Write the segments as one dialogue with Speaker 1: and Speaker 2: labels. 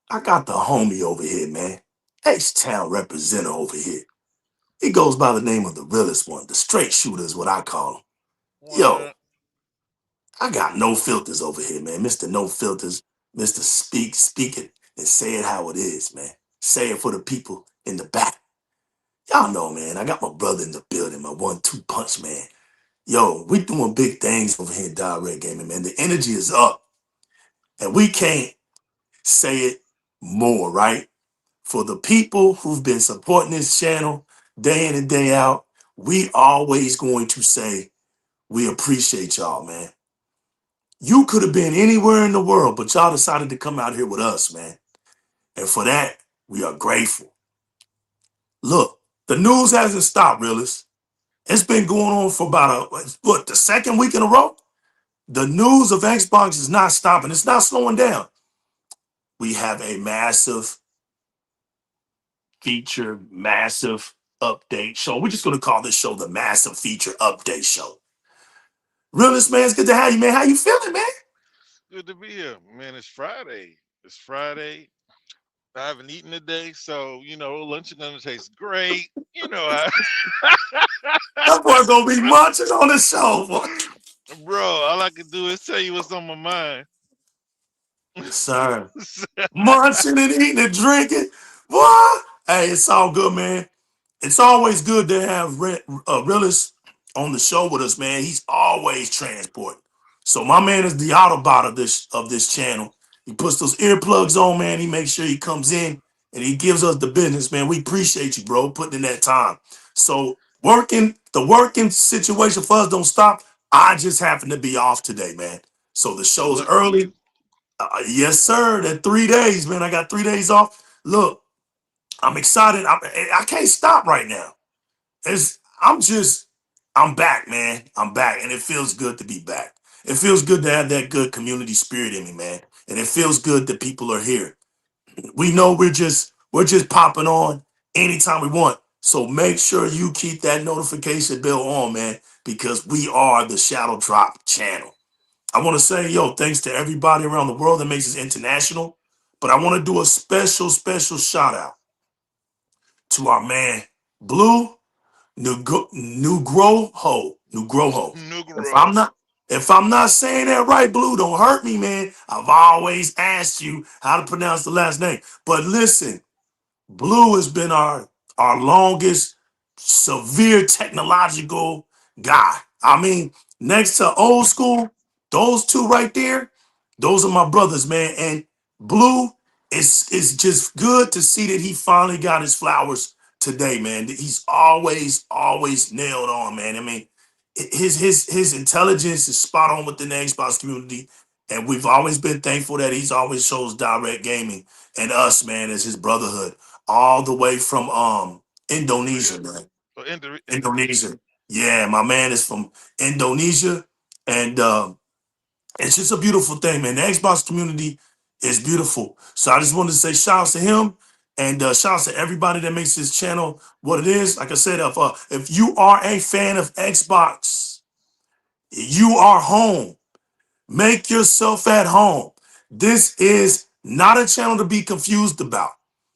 Speaker 1: I got the homie over here, man. H-Town representative over here. He goes by the name of the realest one. The straight shooter is what I call him. Yo,
Speaker 2: What?
Speaker 1: I got no filters over here, man. Mr. No Filters, Mr. Speak it and say it how it is, man. Say it for the people in the back. Y'all know, man. I got my brother in the building, my 1-2 punch, man. Yo, we doing big things over here in DIRREC Gaming, man. The energy is up, and we can't say it more, right? For the people who've been supporting this channel day in and day out, we always going to say we appreciate y'all, man. You could have been anywhere in the world, but y'all decided to come out here with us, man. And for that, we are grateful. Look, the news hasn't stopped, realists. It's been going on for about the second week in a row. The news of Xbox is not stopping. It's not slowing down. We have a massive feature, massive update show. We're just going to call this show the Massive Feature Update Show. Realist, man, it's good to have you, man. How you feeling, man?
Speaker 2: Good to be here, man. It's Friday. It's Friday. I haven't eaten today, so lunch is gonna taste great.
Speaker 1: That boy gonna be munching on the show, boy.
Speaker 2: Bro, all I can do is tell you what's on my mind.
Speaker 1: Yes, sir. Munching and eating and drinking. What? Hey, it's all good, man. It's always good to have Realist on the show with us, man. He's always transporting. So my man is the Autobot of this channel. He puts those earplugs on, man. He makes sure he comes in and he gives us the business, man. We appreciate you, bro, putting in that time. So the working situation for us don't stop. I just happen to be off today, man. So the show's
Speaker 2: Lucky you.
Speaker 1: early. Yes, sir. That 3 days, man. I got 3 days off. Look, I'm excited. I can't stop right now. I'm back, man. I'm back, and it feels good to be back. It feels good to have that good community spirit in me, man. And it feels good that people are here. We know we're just popping on anytime we want. So make sure you keep that notification bell on, man, because we are the Shadow Drop channel. I want to say, yo, thanks to everybody around the world that makes us international. But I want to do a special shout out to our man Blue Nugroho. If
Speaker 2: Nugro.
Speaker 1: I'm not if I'm not saying that right, Blue, don't hurt me, man. I've always asked you how to pronounce the last name. But listen, Blue has been our longest severe technological guy. I mean, next to old school, those two right there, those are my brothers, man. And Blue, it's just good to see that he finally got his flowers today, man. He's always nailed on, man. I mean, his intelligence is spot on within the Xbox community. And we've always been thankful that he's always shows DIRREC Gaming and us, man, as his brotherhood all the way from
Speaker 2: Oh,
Speaker 1: Indonesia,
Speaker 2: Israel.
Speaker 1: man.
Speaker 2: Oh, Indonesia.
Speaker 1: Indonesia. Yeah, my man is from Indonesia. And it's just a beautiful thing, man. The Xbox community is beautiful. So I just wanted to say shout out to him and shout out to everybody that makes this channel what it is. Like I said, if you are a fan of Xbox, you are home. Make yourself at home. This is not a channel to be confused about.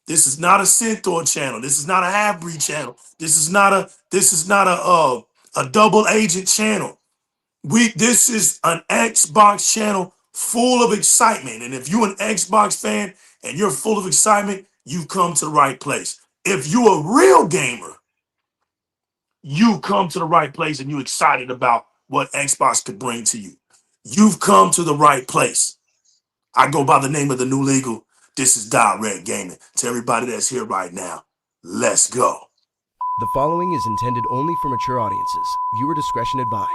Speaker 1: This is not a Centaur channel. This is not a half-breed channel. This is not a double agent channel. This is an Xbox channel full of excitement. And if you're an Xbox fan and you're full of excitement, you've come to the right place. If you're a real gamer, you come to the right place and you're excited about what Xbox could bring to you. You've come to the right place. I go by the name of the new legal. This is DIRREC Gaming. To everybody that's here right now, let's go.
Speaker 3: The following is intended only for mature audiences. Viewer discretion advised.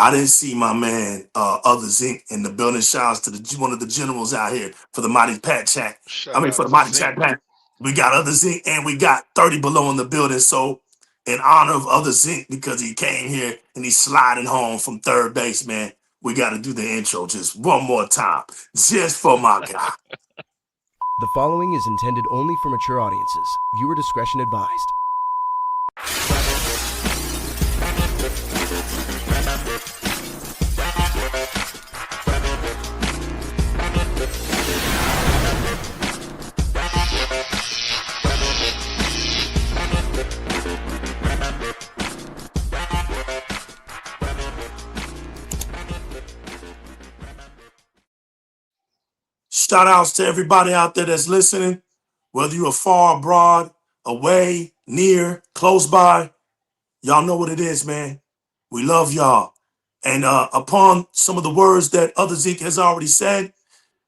Speaker 1: I didn't see my man Other Zinc in the building. Shouts to one of the generals out here for the Mighty Pat Chat. I
Speaker 2: Shout
Speaker 1: mean,
Speaker 2: out
Speaker 1: for the
Speaker 2: to
Speaker 1: Mighty
Speaker 2: Zinc.
Speaker 1: Chat Pat. We got Other Zinc and we got 30 Below in the building. So in honor of Other Zinc because he came here and he's sliding home from third base, man. We got to do the intro just one more time, just for my guy.
Speaker 3: The following is intended only for mature audiences. Viewer discretion advised.
Speaker 1: Shout outs to everybody out there that's listening, whether you are far abroad, away, near, close by. Y'all know what it is, man. We love y'all. And upon some of the words that Other Zeke has already said,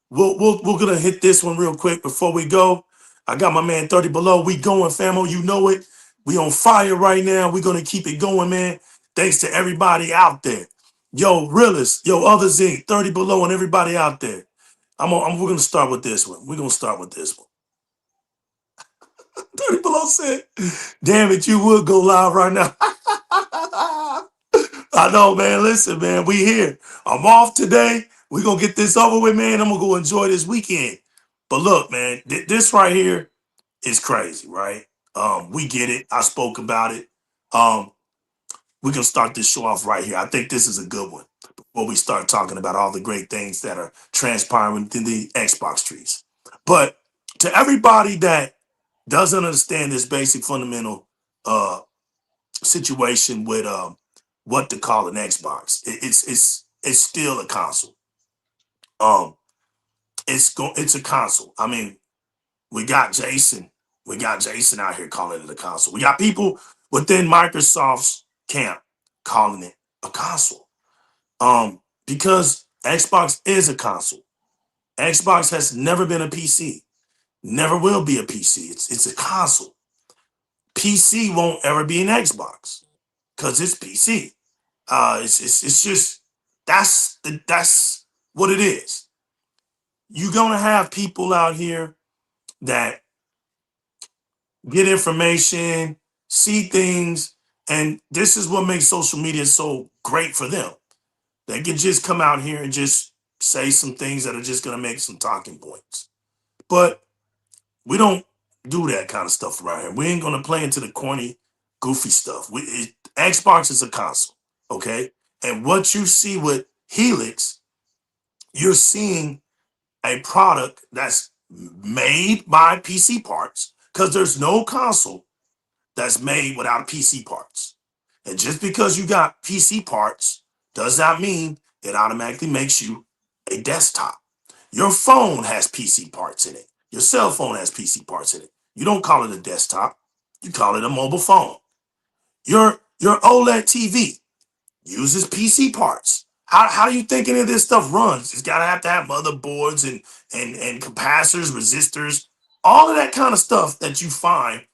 Speaker 1: we're gonna hit this one real quick before we go. I got my man 30 Below. We going, famo. You know it. We on fire right now. We're gonna keep it going, man. Thanks to everybody out there. Yo, Realist, yo, Other Zeke, 30 Below, and everybody out there. We're gonna start with this one. We're gonna start with this one. 30 Below said, damn it, you would go live right now. I know, man. Listen, man, we here. I'm off today. We're gonna get this over with, man. I'm gonna go enjoy this weekend. But look, man, this right here is crazy, right? We get it. I spoke about it. We can start this show off right here. I think this is a good one before we start talking about all the great things that are transpiring within the Xbox streets. But to everybody that doesn't understand this basic fundamental situation with what to call an Xbox, it's still a console. It's a console. I mean, we got Jason out here calling it a console. We got people within Microsoft's camp calling it a console. Because Xbox is a console. Xbox has never been a PC. Never will be a PC. It's a console. PC won't ever be an Xbox because it's PC. It's just that's what it is. You're gonna have people out here that get information, see things, and this is what makes social media so great for them. They can just come out here and just say some things that are just gonna make some talking points. But we don't do that kind of stuff around here. We ain't gonna play into the corny, goofy stuff. Xbox is a console, okay? And what you see with Helix, you're seeing a product that's made by PC parts because there's no console that's made without PC parts. And just because you got PC parts does not mean it automatically makes you a desktop. Your phone has PC parts in it. Your cell phone has PC parts in it. You don't call it a desktop. You call it a mobile phone. Your OLED TV uses PC parts. How do you think any of this stuff runs? It's got to have motherboards and capacitors, resistors, all of that kind of stuff that you find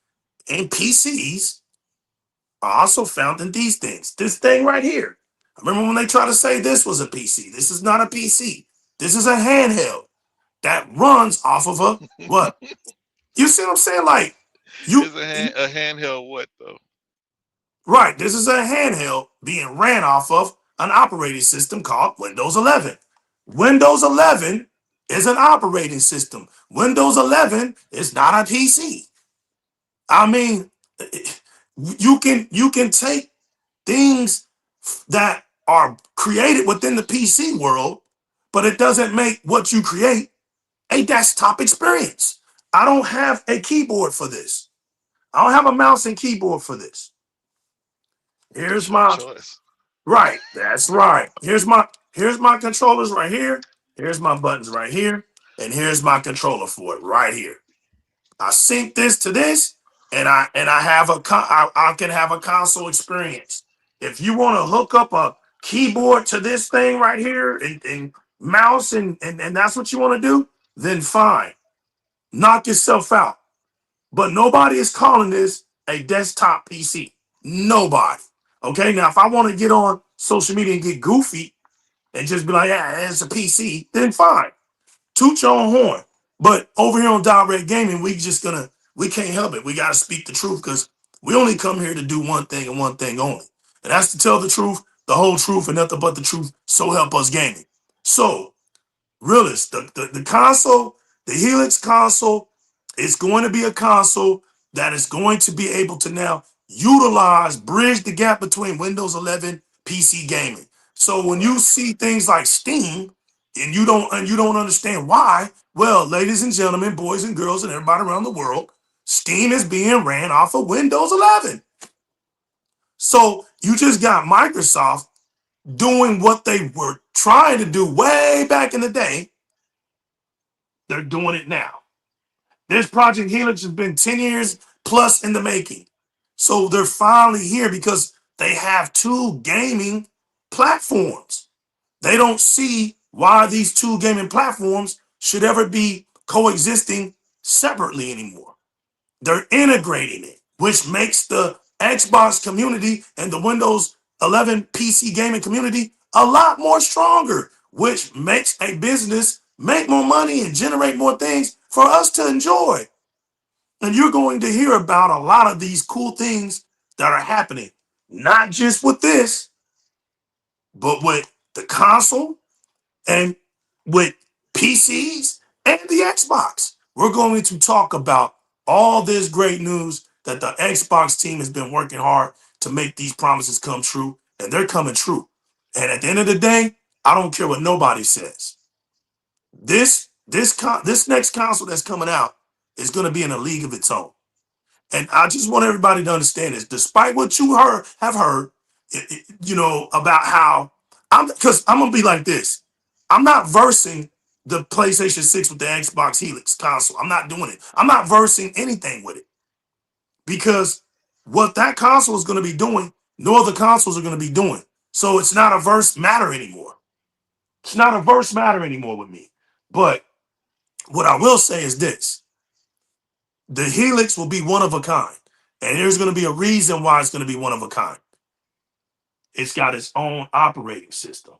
Speaker 1: in PCs are also found in these things. This thing right here. I remember when they tried to say this was a PC. This is not a PC. This is a handheld that runs off of a what? You see what I'm saying? Like
Speaker 2: It's a handheld what though?
Speaker 1: Right. This is a handheld being ran off of an operating system called Windows 11. Windows 11 is an operating system. Windows 11 is not a PC. I mean, you can take things that are created within the PC world, but it doesn't make what you create a desktop experience. I don't have a keyboard for this. I don't have a mouse and keyboard for this. Here's my
Speaker 2: choice.
Speaker 1: right. That's right. Here's my controllers right here. Here's my buttons right here, and here's my controller for it right here. I sync this to this, and I have I can have a console experience. If you want to hook up a keyboard to this thing right here and mouse and that's what you want to do, then fine. Knock yourself out. But nobody is calling this a desktop PC. Nobody. Okay, now if I want to get on social media and get goofy and just be like, yeah, it's a PC, then fine. Toot your own horn. But over here on DIRREC Gaming, we can't help it. We gotta speak the truth because We only come here to do one thing and one thing only. And that's to tell the truth, the whole truth, and nothing but the truth. So help us gaming. So, realist, the console, the Helix console is going to be a console that is going to be able to now utilize, bridge the gap between Windows 11 PC gaming. So when you
Speaker 2: Right.
Speaker 1: see things like Steam and you don't understand why, well, ladies and gentlemen, boys and girls, and everybody around the world, Steam is being ran off of Windows 11. So you just got Microsoft doing what they were trying to do way back in the day. They're doing it now. This Project Helix has been 10 years plus in the making. So they're finally here because they have two gaming platforms. They don't see why these two gaming platforms should ever be coexisting separately anymore. They're integrating it, which makes the Xbox community and the Windows 11 PC gaming community a lot more stronger, which makes a business make more money and generate more things for us to enjoy. And you're going to hear about a lot of these cool things that are happening, not just with this, but with the console and with PCs and the Xbox. We're going to talk about all this great news that the Xbox team has been working hard to make these promises come true, and they're coming true. And at the end of the day, I don't care what nobody says. This next console that's coming out is going to be in a league of its own. And I just want everybody to understand this, despite what you have heard, about how because I'm gonna be like this. I'm not versing the PlayStation 6 with the Xbox Helix console. I'm not doing it. I'm not versing anything with it because what that console is gonna be doing, no other consoles are gonna be doing. So it's not a verse matter anymore. It's not a verse matter anymore with me. But what I will say is this: the Helix will be one of a kind. And there's going to be a reason why it's going to be one of a kind. It's got its own operating system.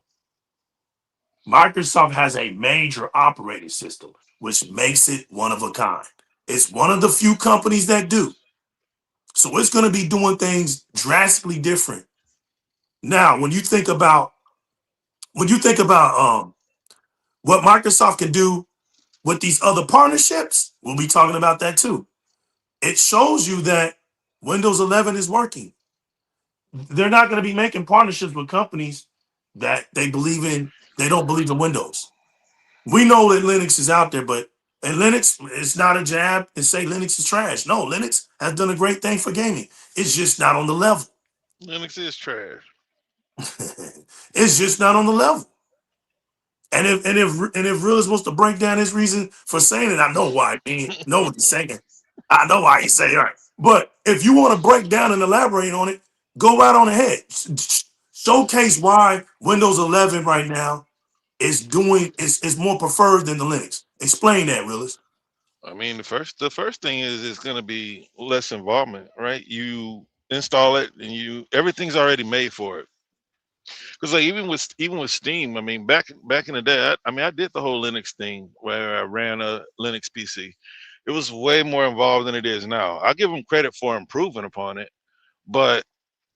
Speaker 1: Microsoft has a major operating system, which makes it one of a kind. It's one of the few companies that do. So it's going to be doing things drastically different. Now, when you think about what Microsoft can do with these other partnerships, we'll be talking about that too. It shows you that Windows 11 is working. They're not going to be making partnerships with companies that they don't believe in Windows. We know that Linux is out there, but and Linux, it's not a jab and say Linux is trash. No, Linux has done a great thing for gaming. It's just not on the level.
Speaker 2: Linux is trash.
Speaker 1: It's just not on the level. And if Real is supposed to break down his reason for saying it, I know why. I mean, know what he's saying. I know why he say it. Right. But if you want to break down and elaborate on it, go right on ahead. Showcase why Windows 11 right now is more preferred than the Linux. Explain that, Realist.
Speaker 2: I mean, the first thing is it's going to be less involvement, right? You install it and everything's already made for it. Because like even with Steam, I mean, back in the day, I did the whole Linux thing where I ran a Linux PC. It was way more involved than it is now. I give them credit for improving upon it, but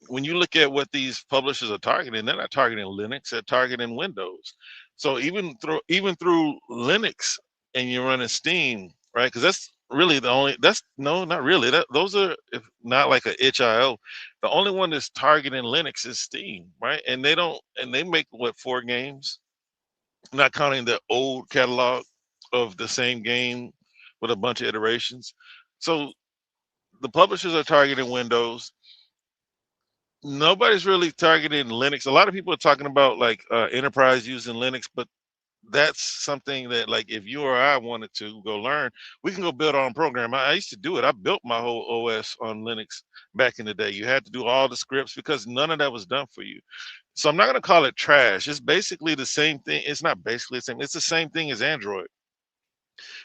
Speaker 2: when you look at what these publishers are targeting, they're not targeting Linux, they're targeting Windows. So even through Linux and you're running Steam, right? Because that's really the only that's no, not really. Those are if not like a itch.io. The only one that's targeting Linux is Steam, right? And they make what 4 games, not counting the old catalog of the same game with a bunch of iterations. So the publishers are targeting Windows. Nobody's really targeting Linux. A lot of people are talking about like enterprise using Linux, but that's something that like if you or I wanted to go learn, we can go build our own program. I used to do it. I built my whole OS on Linux back in the day. You had to do all the scripts because none of that was done for you. So I'm not going to call it trash. It's basically the same thing. It's not basically the same. It's the same thing as Android.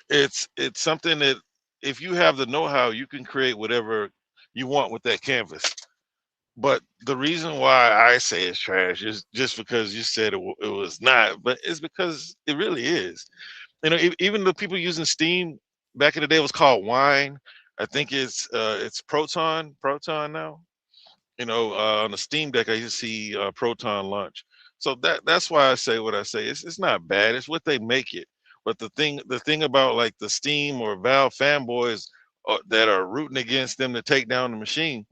Speaker 2: It's something that if you have the know-how, you can create whatever you want with that canvas. But the reason why I say it's trash is just because you said it was not, but it's because it really is. Even the people using Steam back in the day was called Wine. I think it's Proton now. On the Steam Deck, I used to see Proton launch. So that's why I say what I say. It's not bad. It's what they make it. But the thing about like the Steam or Valve fanboys that are rooting against them to take down the machine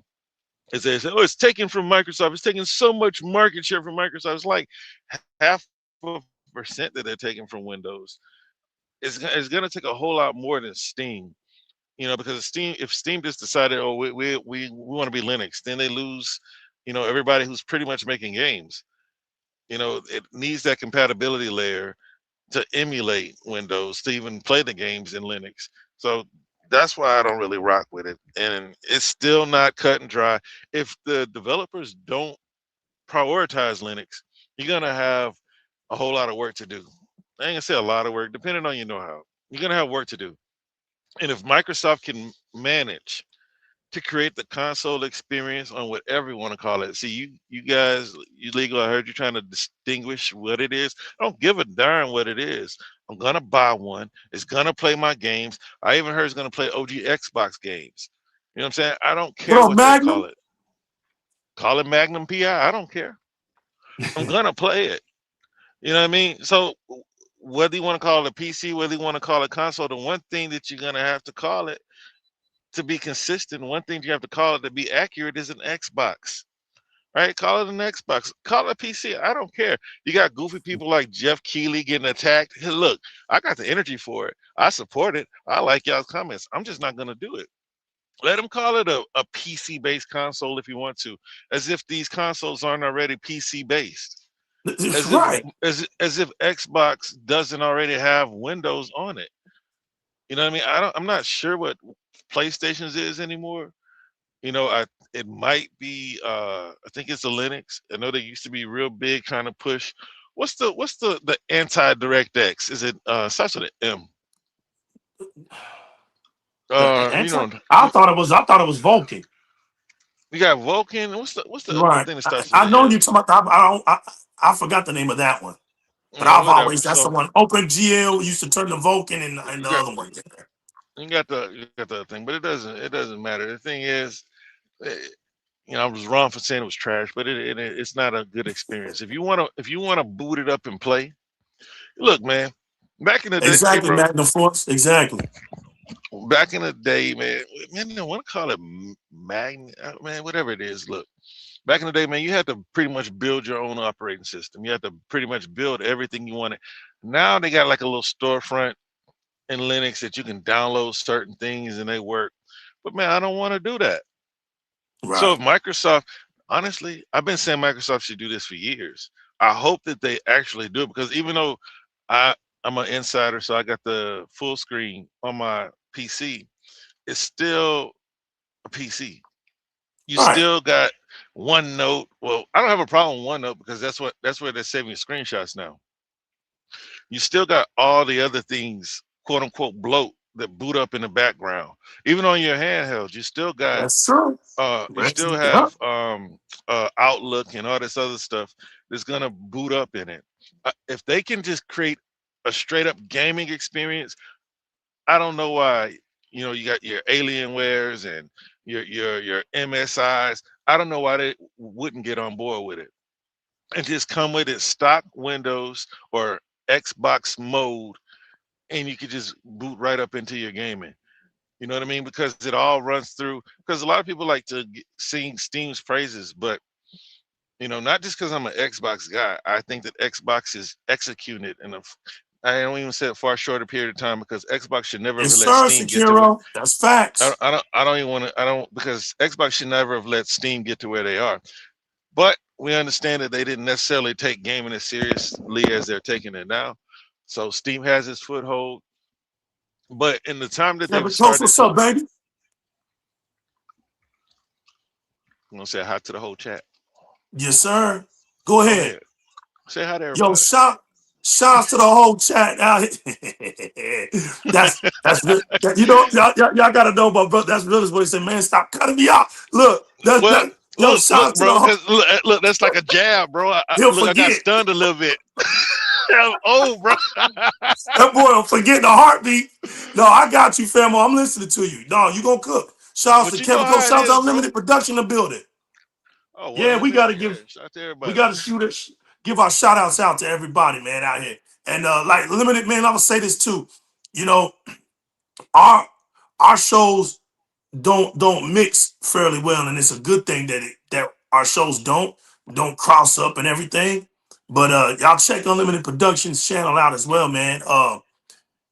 Speaker 2: is they say, "Oh, it's taken from Microsoft. It's taking so much market share from Microsoft." It's like half a percent that they're taking from Windows. It's going to take a whole lot more than Steam. Because if Steam just decided, oh, we want to be Linux, then they lose, everybody who's pretty much making games. It needs that compatibility layer to emulate Windows to even play the games in Linux. So that's why I don't really rock with it. And it's still not cut and dry. If the developers don't prioritize Linux, you're gonna have a whole lot of work to do. I ain't gonna say a lot of work, depending on your know-how. You're gonna have work to do. And if Microsoft can manage to create the console experience on whatever you want to call it. See, you guys, you legal, I heard you trying to distinguish what it is. I don't give a darn what it is. I'm gonna buy one. It's gonna play my games. I even heard it's gonna play OG Xbox games. You know what I'm saying? I don't
Speaker 1: What
Speaker 2: care
Speaker 1: up,
Speaker 2: what they call
Speaker 1: Magnum?
Speaker 2: it. Call it Magnum PI. I don't care. I'm gonna play it. You know what I mean? So whether you want to call it a PC, whether you want to call it console, the one thing that you're gonna have to call it to be consistent, one thing you have to call it to be accurate is an Xbox. Right? Call it an Xbox. Call it a PC. I don't care. You got goofy people like Jeff Keighley getting attacked. Hey, look, I got the energy for it. I support it. I like y'all's comments. I'm just not gonna do it. Let them call it a PC-based console if you want to, as if these consoles aren't already PC-based. As if
Speaker 1: Right.
Speaker 2: as if Xbox doesn't already have Windows on it. You know what I mean? I'm not sure what PlayStation's is anymore. It might be I think it's a Linux. I know they used to be real big trying to push. What's the anti-DirectX? Is it starts with an M? You know,
Speaker 1: I thought it was Vulcan.
Speaker 2: you got Vulkan. What's the
Speaker 1: Right.
Speaker 2: thing that
Speaker 1: I,
Speaker 2: starts with
Speaker 1: I
Speaker 2: an
Speaker 1: know
Speaker 2: M?
Speaker 1: you're talking about. I forgot the name of that one. But I've
Speaker 2: Whatever.
Speaker 1: always that's the
Speaker 2: So
Speaker 1: one. OpenGL used to turn the Vulcan and
Speaker 2: you
Speaker 1: the
Speaker 2: got
Speaker 1: other one.
Speaker 2: you got the other thing, but it doesn't matter. The thing is, eh, I was wrong for saying it was trash, but it's not a good experience. If you wanna boot it up and play, look, man. Back in the day, hey,
Speaker 1: Exactly,
Speaker 2: bro.
Speaker 1: Magnum Force. Exactly.
Speaker 2: Back in the day, man, I want to call it magnet, man, whatever it is. Look, back in the day, man, you had to pretty much build your own operating system. You had to pretty much build everything you wanted. Now they got like a little storefront in Linux that you can download certain things and they work. But man, I don't want to do that. So if
Speaker 1: Right.
Speaker 2: Microsoft, honestly, I've been saying Microsoft should do this for years. I hope that they actually do it because even though I I'm an insider, so I got the full screen on my PC. It's still a PC. You
Speaker 1: Right.
Speaker 2: still got OneNote. Well, I don't have a problem with OneNote because that's where they're saving screenshots now. You still got all the other things, quote unquote, bloat that boot up in the background. Even on your handhelds, you still got
Speaker 1: That's true.
Speaker 2: you
Speaker 1: That's,
Speaker 2: still
Speaker 1: yeah.
Speaker 2: have Outlook and all this other stuff that's gonna boot up in it. If they can just create a straight up gaming experience, I don't know why. You got your Alienwares and your MSIs. I don't know why they wouldn't get on board with it and just come with it stock Windows or Xbox mode, and you could just boot right up into your gaming. You know what I mean? Because it all runs through. Because a lot of people like to sing Steam's praises, but not just because I'm an Xbox guy. I think that Xbox is executed in I don't even say a far shorter period of time because Xbox should never have
Speaker 1: Yes,
Speaker 2: let
Speaker 1: sir,
Speaker 2: Steam get to it.
Speaker 1: Sekiro. That's facts.
Speaker 2: I don't even want to. I don't because Xbox should never have let Steam get to where they are. But we understand that they didn't necessarily take gaming as seriously as they're taking it now. So Steam has its foothold. But in the time that they've
Speaker 1: Kevin Coast,
Speaker 2: started
Speaker 1: what's
Speaker 2: to,
Speaker 1: up, baby?
Speaker 2: I'm gonna say hi to the whole chat.
Speaker 1: Yes, sir. Go
Speaker 2: Go
Speaker 1: ahead.
Speaker 2: ahead. Say hi to
Speaker 1: Yo,
Speaker 2: everybody.
Speaker 1: shouts to the whole chat out here. Y'all gotta know my brother. That's really what he said, man. Stop cutting me off. Look,
Speaker 2: Well, look,
Speaker 1: shouts to the
Speaker 2: bro,
Speaker 1: whole.
Speaker 2: because look, that's like a jab, bro.
Speaker 1: He'll
Speaker 2: Look, I got
Speaker 1: forget.
Speaker 2: stunned a little bit. Oh, bro.
Speaker 1: That boy I'm forgetting a heartbeat. No, I got you, famo. I'm listening to you. No, you gonna cook. Shouts to
Speaker 2: But you know
Speaker 1: Kevin Coach.
Speaker 2: how it
Speaker 1: Shouts to
Speaker 2: is, bro.
Speaker 1: Unlimited Production to build it.
Speaker 2: Oh,
Speaker 1: Yeah, we
Speaker 2: 100.
Speaker 1: gotta
Speaker 2: Yeah,
Speaker 1: give
Speaker 2: shout out to
Speaker 1: we
Speaker 2: everybody.
Speaker 1: gotta give our shout outs out to everybody, man, out here. And like limited, man, I'm gonna say this too. You know, our our shows don't mix fairly well, and it's a good thing that our shows don't cross up and everything. But y'all check Unlimited Productions channel out as well, man.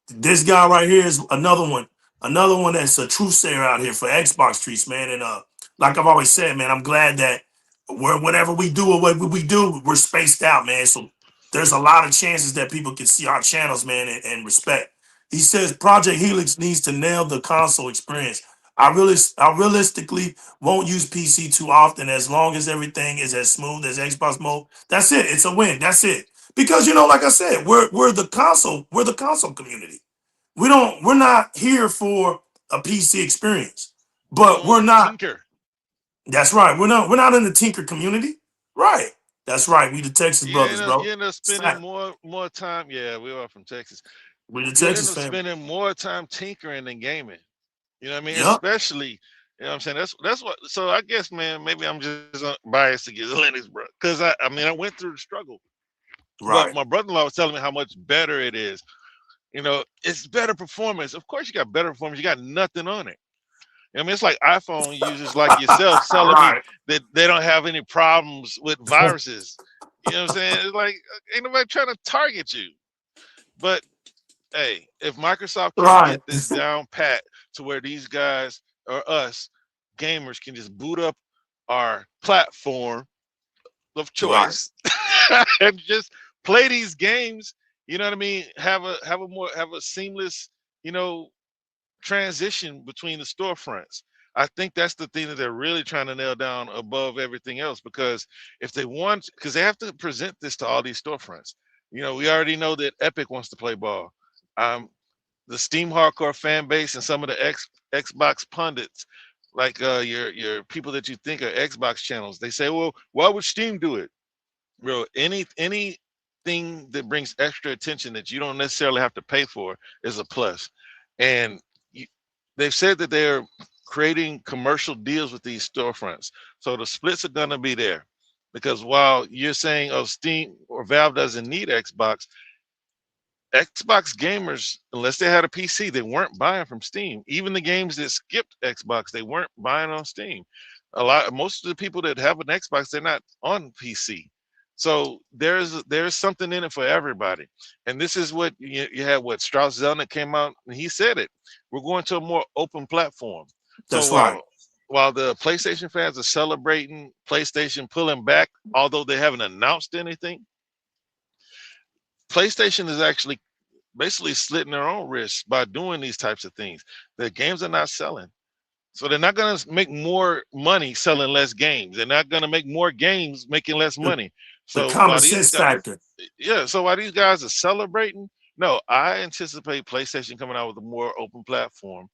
Speaker 1: This guy right here is another one that's a true sayer out here for Xbox streets, man. And like I've always said, man, I'm glad that whatever we do or what we do, we're spaced out, man. So there's a lot of chances that people can see our channels, man, and respect. He says Project Helix needs to nail the console experience. I realistically won't use PC too often as long as everything is as smooth as Xbox mode. That's it. It's a win. That's it. Because like I said, we're the console community. We're not here for a PC experience.
Speaker 2: We
Speaker 1: But we're
Speaker 2: don't
Speaker 1: not
Speaker 2: tinker.
Speaker 1: that's right. We're not in the tinker community. Right. That's right. We the Texas brothers, bro.
Speaker 2: You end up
Speaker 1: It's
Speaker 2: spending
Speaker 1: fact.
Speaker 2: more time. Yeah, we are from Texas.
Speaker 1: We the
Speaker 2: You end
Speaker 1: Texas
Speaker 2: up
Speaker 1: family.
Speaker 2: spending more time tinkering than gaming. You know what I mean?
Speaker 1: Yep.
Speaker 2: Especially, you know what I'm saying? That's what. So I guess, man, maybe I'm just biased against Linux, bro. Because I mean, I went through the struggle. But
Speaker 1: Right.
Speaker 2: my brother-in-law was telling me how much better it is. You know, it's better performance. Of course, you got better performance. You got nothing on it. I mean, it's like iPhone users like yourself telling me
Speaker 1: Right.
Speaker 2: that they don't have any problems with viruses. You know what I'm saying? It's like ain't nobody trying to target you. But hey, if Microsoft can
Speaker 1: Right.
Speaker 2: get this down pat to where these guys or us gamers can just boot up our platform of
Speaker 1: Right.
Speaker 2: choice and just play these games, you know what I mean? Have a seamless, you know, transition between the storefronts. I think that's the thing that they're really trying to nail down above everything else because if they want, because they have to present this to all these storefronts. You know, we already know that Epic wants to play ball. Um, the Steam hardcore fan base and some of the Xbox pundits, like your people that you think are Xbox channels, they say, well, why would Steam do it? Bro, anything that brings extra attention that you don't necessarily have to pay for is a plus. And you, they've said that they're creating commercial deals with these storefronts. So the splits are gonna be there. Because while you're saying, oh, Steam or Valve doesn't need Xbox, Xbox gamers, unless they had a PC, they weren't buying from Steam. Even the games that skipped Xbox, they weren't buying on Steam. Most of the people that have an Xbox, they're not on PC. So there's something in it for everybody. And this is what you had. What Strauss Zelnick came out and he said it. We're going to a more open platform. So
Speaker 1: That's right.
Speaker 2: while the PlayStation fans are celebrating PlayStation pulling back, although they haven't announced anything, PlayStation is actually basically slitting their own wrists by doing these types of things. The games are not selling. So they're not going to make more money selling less games. They're not going to make more games making less
Speaker 1: The,
Speaker 2: money.
Speaker 1: the
Speaker 2: So
Speaker 1: common
Speaker 2: while these
Speaker 1: sense
Speaker 2: guys,
Speaker 1: factor.
Speaker 2: yeah, so while these guys are celebrating, no, I anticipate PlayStation coming out with a more open platform.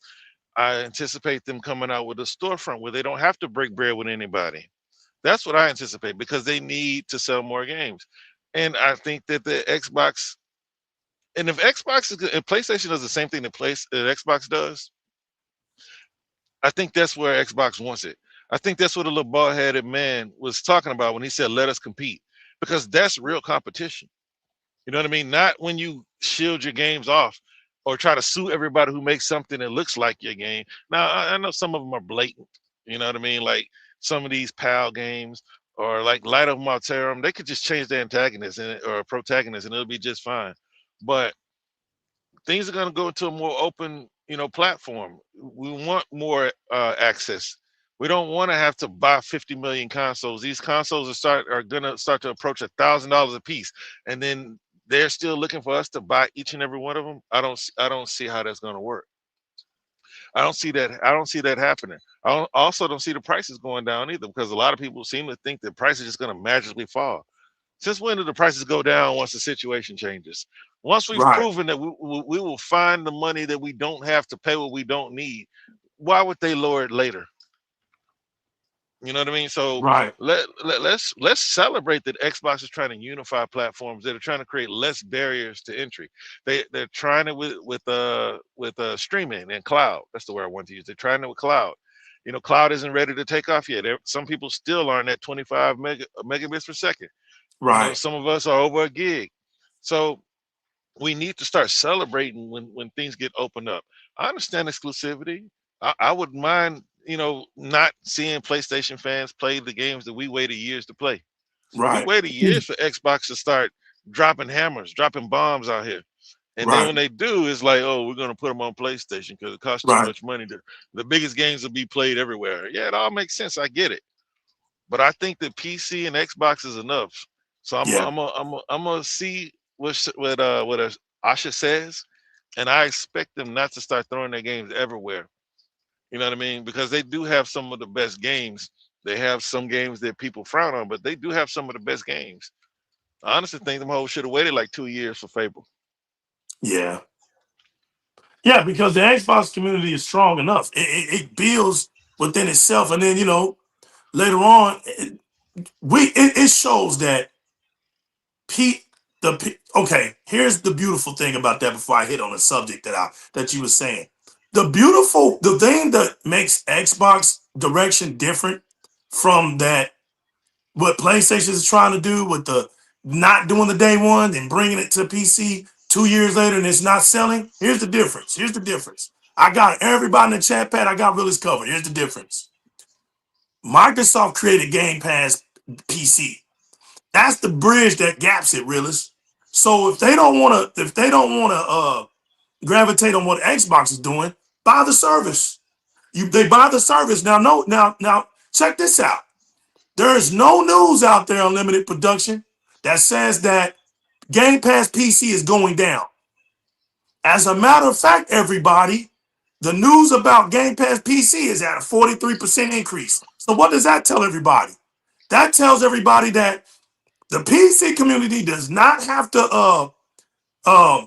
Speaker 2: I anticipate them coming out with a storefront where they don't have to break bread with anybody. That's what I anticipate because they need to sell more games. And I think that the Xbox and if PlayStation does the same thing that Xbox does, I think that's where Xbox wants it. I think that's what a little bald-headed man was talking about when he said, "Let us compete," because that's real competition. You know what I mean? Not when you shield your games off or try to sue everybody who makes something that looks like your game. Now, I know some of them are blatant. You know what I mean? Like some of these PAL games or like Light of Malterum, they could just change their antagonist or protagonist and it'll be just fine. But things are going to go into a more open, platform. We want more access. We don't want to have to buy 50 million consoles. These consoles are going to start to approach $1,000 a piece, and then they're still looking for us to buy each and every one of them. I don't see how that's going to work. I don't see that. I don't see that happening. Also don't see the prices going down either, because a lot of people seem to think that prices are just going to magically fall. Since when do the prices go down once the situation changes? Once we've
Speaker 1: Right.
Speaker 2: proven that we will find the money that we don't have to pay what we don't need, why would they lower it later? You know what I mean? So
Speaker 1: Right.
Speaker 2: let's celebrate that Xbox is trying to unify platforms that are trying to create less barriers to entry. They're trying it with streaming and cloud. That's the word I want to use. They're trying it with cloud. You know, cloud isn't ready to take off yet. Some people still aren't at 25 megabits per second. You know,
Speaker 1: Right.
Speaker 2: some of us are over a gig. So we need to start celebrating when things get opened up. I understand exclusivity. I wouldn't mind, not seeing PlayStation fans play the games that we waited years to play. We
Speaker 1: Right.
Speaker 2: waited years for Xbox to start dropping hammers, dropping bombs out here. And then when
Speaker 1: Right.
Speaker 2: they do, it's like, oh, we're going to put them on PlayStation because it costs too
Speaker 1: Right.
Speaker 2: much money. The biggest games will be played everywhere. Yeah, it all makes sense. I get it. But I think that PC and Xbox is enough. So
Speaker 1: Yeah.
Speaker 2: I'm gonna see what Asha says, and I expect them not to start throwing their games everywhere. You know what I mean? Because they do have some of the best games. They have some games that people frown on, but they do have some of the best games. I honestly think them hoes should have waited like 2 years for Fable.
Speaker 1: Yeah. Yeah, because the Xbox community is strong enough. It builds within itself, and then later on, it shows that Pete okay. Here's the beautiful thing about that. Before I hit on the subject that you were saying, the thing that makes Xbox direction different from that what PlayStation is trying to do with the not doing the day one and bringing it to PC 2 years later and it's not selling. Here's the difference. Here's the difference. I got everybody in the chat pad. I got Willis covered. Here's the difference. Microsoft created Game Pass PC. That's the bridge that gaps it, realist. So if they don't want to gravitate on what Xbox is doing, buy the service. They buy the service. Now, no, now check this out. There is no news out there on limited production that says that Game Pass PC is going down. As a matter of fact, everybody, the news about Game Pass PC is at a 43% increase. So what does that tell everybody? That tells everybody that the PC community does not have to uh,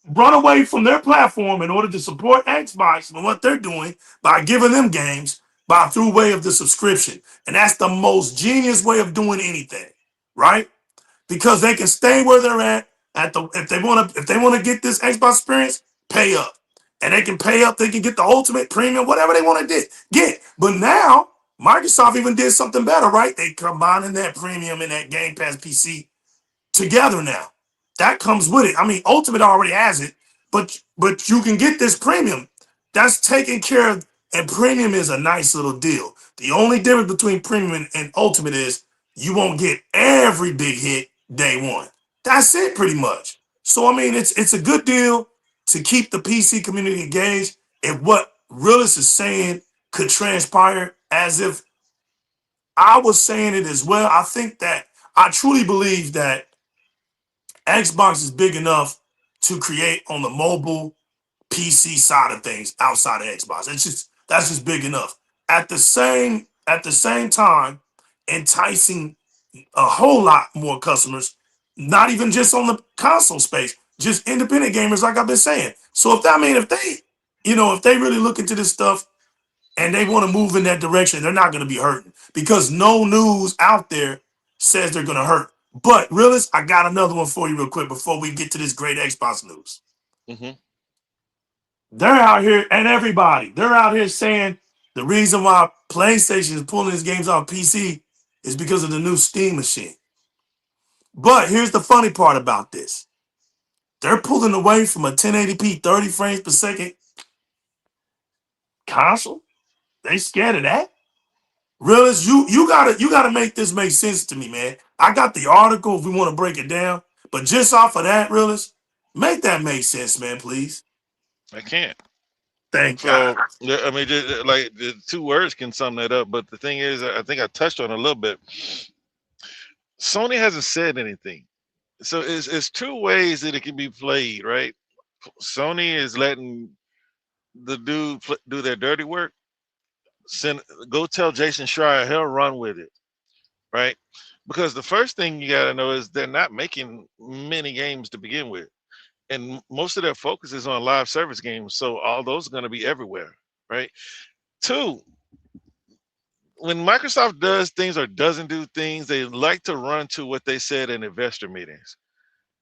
Speaker 1: run away from their platform in order to support Xbox and what they're doing by giving them games by through way of the subscription. And that's the most genius way of doing anything, right? Because they can stay where they're at the if they want to get this Xbox experience, pay up. And they can pay up, they can get the ultimate premium, whatever they want to get. But now Microsoft even did something better, right? They combining that premium and that Game Pass PC together now. That comes with it. I mean, Ultimate already has it, but you can get this premium. That's taken care of, and premium is a nice little deal. The only difference between premium and Ultimate is you won't get every big hit day one. That's it, pretty much. So I mean, it's a good deal to keep the PC community engaged. If what Realist is saying could transpire as if I was saying it as well, I think that I truly believe that Xbox is big enough to create on the mobile PC side of things outside of Xbox. That's just big enough. At the same time, enticing a whole lot more customers, not even just on the console space, just independent gamers, like I've been saying. So if they really look into this stuff and they want to move in that direction, they're not going to be hurting because no news out there says they're going to hurt. But realist, I got another one for you real quick before we get to this great Xbox news.
Speaker 2: Hmm.
Speaker 1: They're out here, and they're out here saying the reason why PlayStation is pulling these games off PC is because of the new Steam machine. But here's the funny part about this. They're pulling away from a 1080p 30 frames per second console. They scared of that? Realist, you gotta make this make sense to me, man. I got the article if we want to break it down, but just off of that, realist, make that make sense, man, please.
Speaker 2: I can't.
Speaker 1: Thank God.
Speaker 2: So I mean, like the two words can sum that up. But the thing is, I think I touched on it a little bit. Sony hasn't said anything. So it's two ways that it can be played, right? Sony is letting the dude do their dirty work. Go tell Jason Schreier he'll run with it, right? Because the first thing you got to know is they're not making many games to begin with, and most of their focus is on live service games. So all those are going to be everywhere, right? Two, when Microsoft does things or doesn't do things, they like to run to what they said in investor meetings.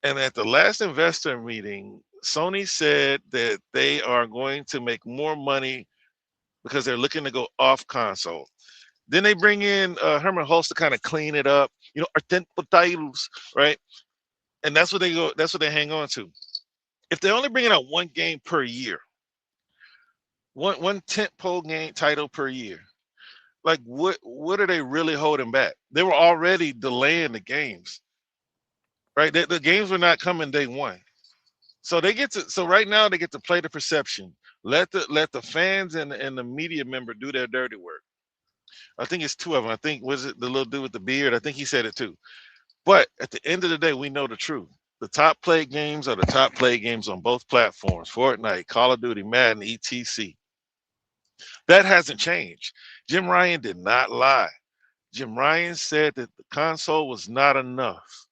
Speaker 2: And at the last investor meeting, Sony said that they are going to make more money because they're looking to go off console. Then they bring in Herman Hulst to kind of clean it up, authentic titles, right? And that's what they go. That's what they hang on to. If they're only bringing out one game per year, one tentpole game title per year, like what are they really holding back? They were already delaying the games, right? The games were not coming day one. So they get to so right now they get to play the perception. Let the fans and the media member do their dirty work. I think it's two of them. I think was it the little dude with the beard? I think he said it too. But at the end of the day, we know the truth. The top played games are the top played games on both platforms: Fortnite, Call of Duty, Madden, etc. That hasn't changed. Jim Ryan did not lie. Jim Ryan said that the console was not enough.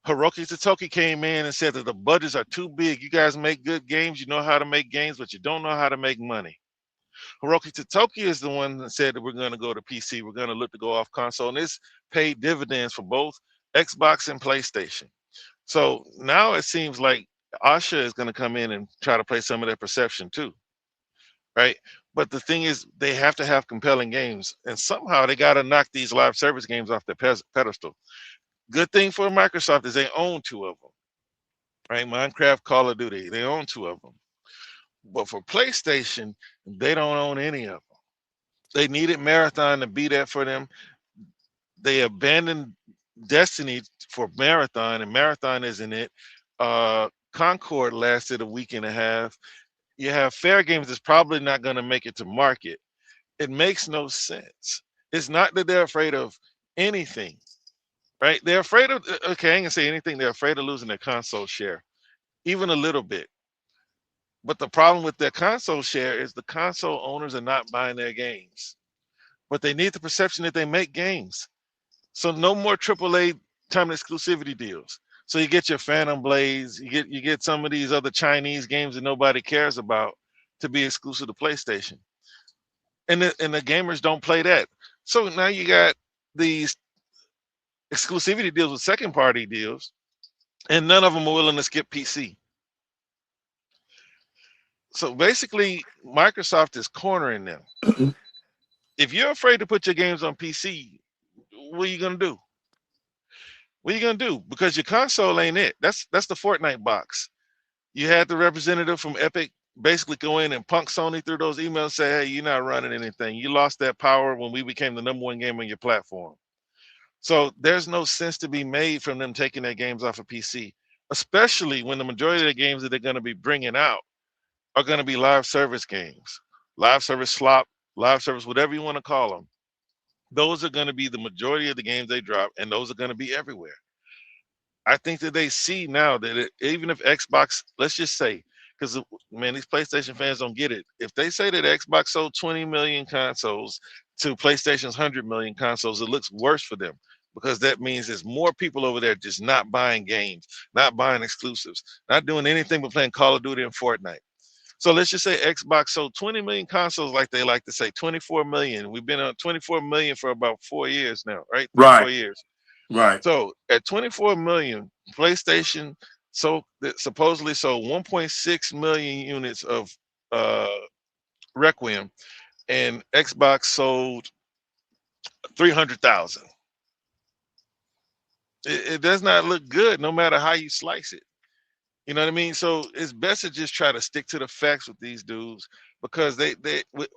Speaker 2: Hiroki Totoki came in and said that the budgets are too big. You guys make good games, you know how to make games, but you don't know how to make money. Hiroki Totoki is the one that said that we're going to go to PC. We're going to look to go off console, and this paid dividends for both Xbox and PlayStation. So now it seems like Asha is going to come in and try to play some of their perception too, right? But the thing is, they have to have compelling games, and somehow they got to knock these live service games off their pedestal. Good thing for Microsoft is they own two of them, right? Minecraft, Call of Duty, they own two of them. But for PlayStation, they don't own any of them. They needed Marathon to be there for them. They abandoned Destiny for Marathon, and Marathon isn't it. Concord lasted a week and a half. You have Fair Games that's probably not going to make it to market. It makes no sense. It's not that they're afraid of anything, right? They're afraid of, okay, I ain't gonna say anything. They're afraid of losing their console share, even a little bit. But the problem with their console share is the console owners are not buying their games. But they need the perception that they make games. So no more AAA time exclusivity deals. So you get your Phantom Blades, you get some of these other Chinese games that nobody cares about to be exclusive to PlayStation. And the gamers don't play that. So now you got these exclusivity deals with second party deals, and none of them are willing to skip PC. So basically, Microsoft is cornering them. If you're afraid to put your games on PC, what are you gonna do? What are you gonna do? Because your console ain't it. That's the Fortnite box. You had the representative from Epic basically go in and punk Sony through those emails, say, hey, you're not running anything. You lost that power when we became the #1 game on your platform. So there's no sense to be made from them taking their games off of PC, especially when the majority of the games that they're going to be bringing out are going to be live service games, live service slop, live service, whatever you want to call them. Those are going to be the majority of the games they drop, and those are going to be everywhere. I think that they see now that even if Xbox, let's just say, because man, these PlayStation fans don't get it. If they say that Xbox sold 20 million consoles to PlayStation's 100 million consoles, it looks worse for them because that means there's more people over there just not buying games, not buying exclusives, not doing anything but playing Call of Duty and Fortnite. So let's just say Xbox sold 20 million consoles, like they like to say, 24 million. We've been on 24 million for about 4 years now, right? 3-4 years.
Speaker 1: Right.
Speaker 2: So at 24 million, PlayStation supposedly sold 1.6 million units of Requiem, and Xbox sold 300,000. It does not look good, no matter how you slice it. You know what I mean? So it's best to just try to stick to the facts with these dudes, because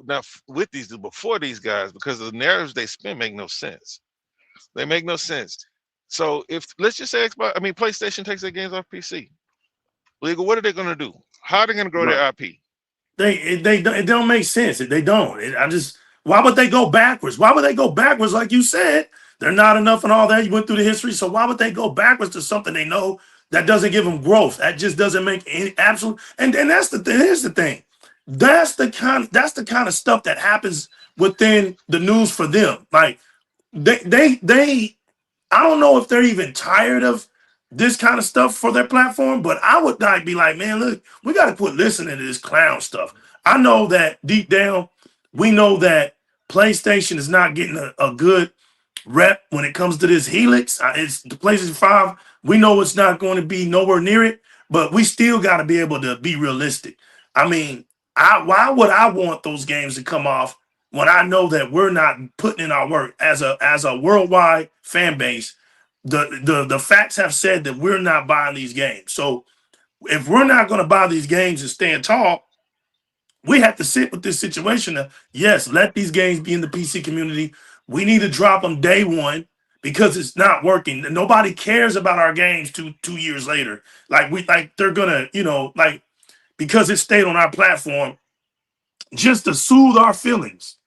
Speaker 2: now with these dudes, before these guys, because the narratives they spin make no sense. They make no sense. So if let's just say PlayStation takes their games off PC, legal, what are they going to do? How are they going to grow their IP?
Speaker 1: It don't make sense. They don't. Why would they go backwards? Why would they go backwards? Like you said, they're not enough and all that. You went through the history, so why would they go backwards to something they know that doesn't give them growth? That just doesn't make any absolute. And that's the thing. Here's the thing. That's the kind of stuff that happens within the news for them. Like they I don't know if they're even tired of this kind of stuff for their platform, but I would be like, man, look, we got to quit listening to this clown stuff. I know that deep down, we know that PlayStation is not getting a good rep when it comes to this Helix. It's the PlayStation 5. We know it's not going to be nowhere near it, but we still got to be able to be realistic. I mean, why would I want those games to come off when I know that we're not putting in our work as a worldwide fan base? The facts have said that we're not buying these games. So if we're not going to buy these games and stand tall, we have to sit with this situation. Yes, let these games be in the PC community. We need to drop them day one because it's not working. Nobody cares about our games 2 years later. Like they're gonna, like because it stayed on our platform just to soothe our feelings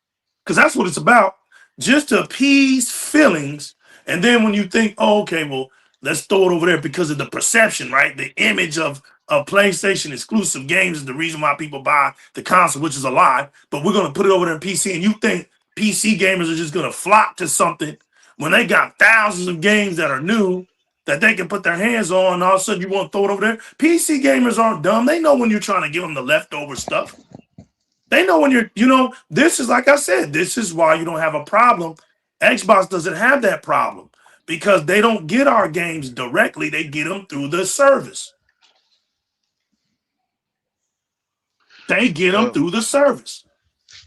Speaker 1: because that's what it's about, just to appease feelings. And then when you think, oh, okay, well, let's throw it over there because of the perception, right? The image of PlayStation exclusive games is the reason why people buy the console, which is a lie. But we're gonna put it over there in PC, and you think PC gamers are just gonna flock to something when they got thousands of games that are new that they can put their hands on, and all of a sudden you want to throw it over there. PC gamers aren't dumb. They know when you're trying to give them the leftover stuff. They know when this is like I said, this is why you don't have a problem. Xbox doesn't have that problem because they don't get our games directly. They get them through the service. They get them through the service.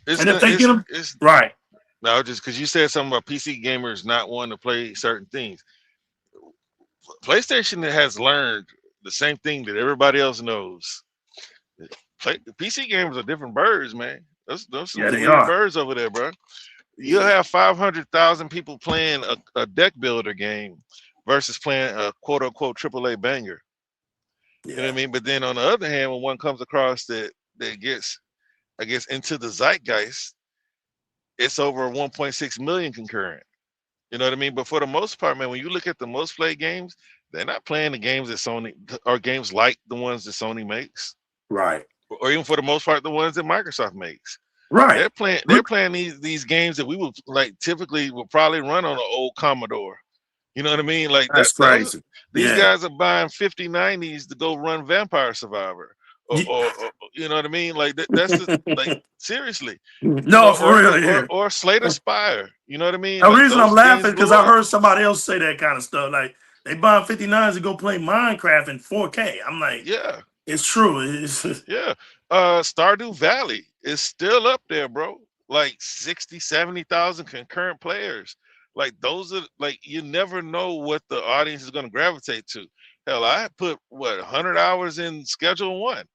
Speaker 1: And if they get them right.
Speaker 2: No, just because you said something about PC gamers not wanting to play certain things. PlayStation has learned the same thing that everybody else knows. PC gamers are different birds, man. Those some weird birds over there, bro. You'll have 500,000 people playing a deck builder game versus playing a quote unquote AAA banger. You know what I mean? But then on the other hand, when one comes across that gets, I guess, into the zeitgeist, it's over 1.6 million concurrent. You know what I mean? But for the most part, man, when you look at the most played games, they're not playing the games that Sony or games like the ones that Sony makes.
Speaker 1: Right.
Speaker 2: Or even for the most part, the ones that Microsoft makes.
Speaker 1: Right.
Speaker 2: They're playing these games that we would typically would probably run on an old Commodore. You know what I mean? Like
Speaker 1: that's crazy.
Speaker 2: These guys are buying 5090s to go run Vampire Survivor. Or you know what I mean? Like that's like seriously.
Speaker 1: No, for real.
Speaker 2: Or Slate Spire. You know what I mean?
Speaker 1: The reason I'm laughing because I heard somebody else say that kind of stuff. Like they buying 59s to go play Minecraft in 4K. I'm like,
Speaker 2: yeah,
Speaker 1: it's true.
Speaker 2: Yeah. Stardew Valley is still up there, bro. Like 60, 70,000 concurrent players. Like those are like you never know what the audience is going to gravitate to. Hell, I put 100 hours in Schedule 1.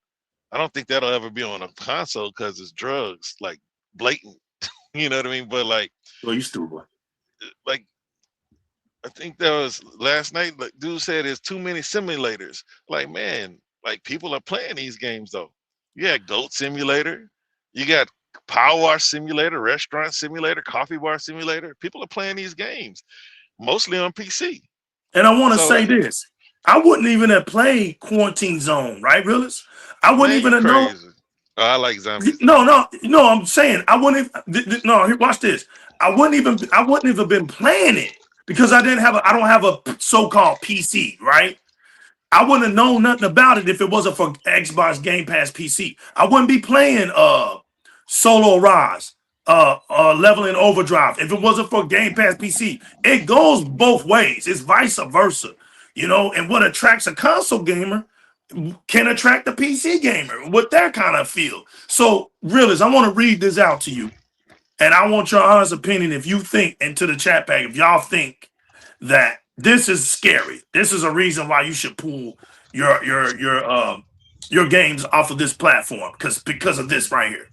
Speaker 2: I don't think that'll ever be on a console because it's drugs, like blatant. You know what I mean? But like,
Speaker 1: well, you stupid.
Speaker 2: Like, I think that was last night. Like, dude said there's too many simulators. Like, man, like people are playing these games though. You got Goat Simulator, you got Power Wash Simulator, Restaurant Simulator, Coffee Bar Simulator. People are playing these games mostly on PC.
Speaker 1: And I want to say this. I wouldn't even have played Quarantine Zone, right, Realist? I wouldn't even have known.
Speaker 2: Oh, I like zombies.
Speaker 1: No. I'm saying I wouldn't. No, watch this. I wouldn't have been playing it because I don't have a so-called PC, right? I wouldn't have known nothing about it if it wasn't for Xbox Game Pass PC. I wouldn't be playing Solo Rise, Leveling Overdrive if it wasn't for Game Pass PC. It goes both ways. It's vice versa. And what attracts a console gamer can attract the PC gamer with their kind of feel. So, Realist, I want to read this out to you. And I want your honest opinion if you think, and to the chat pack, if y'all think that this is scary, this is a reason why you should pull your games off of this platform because of this right here.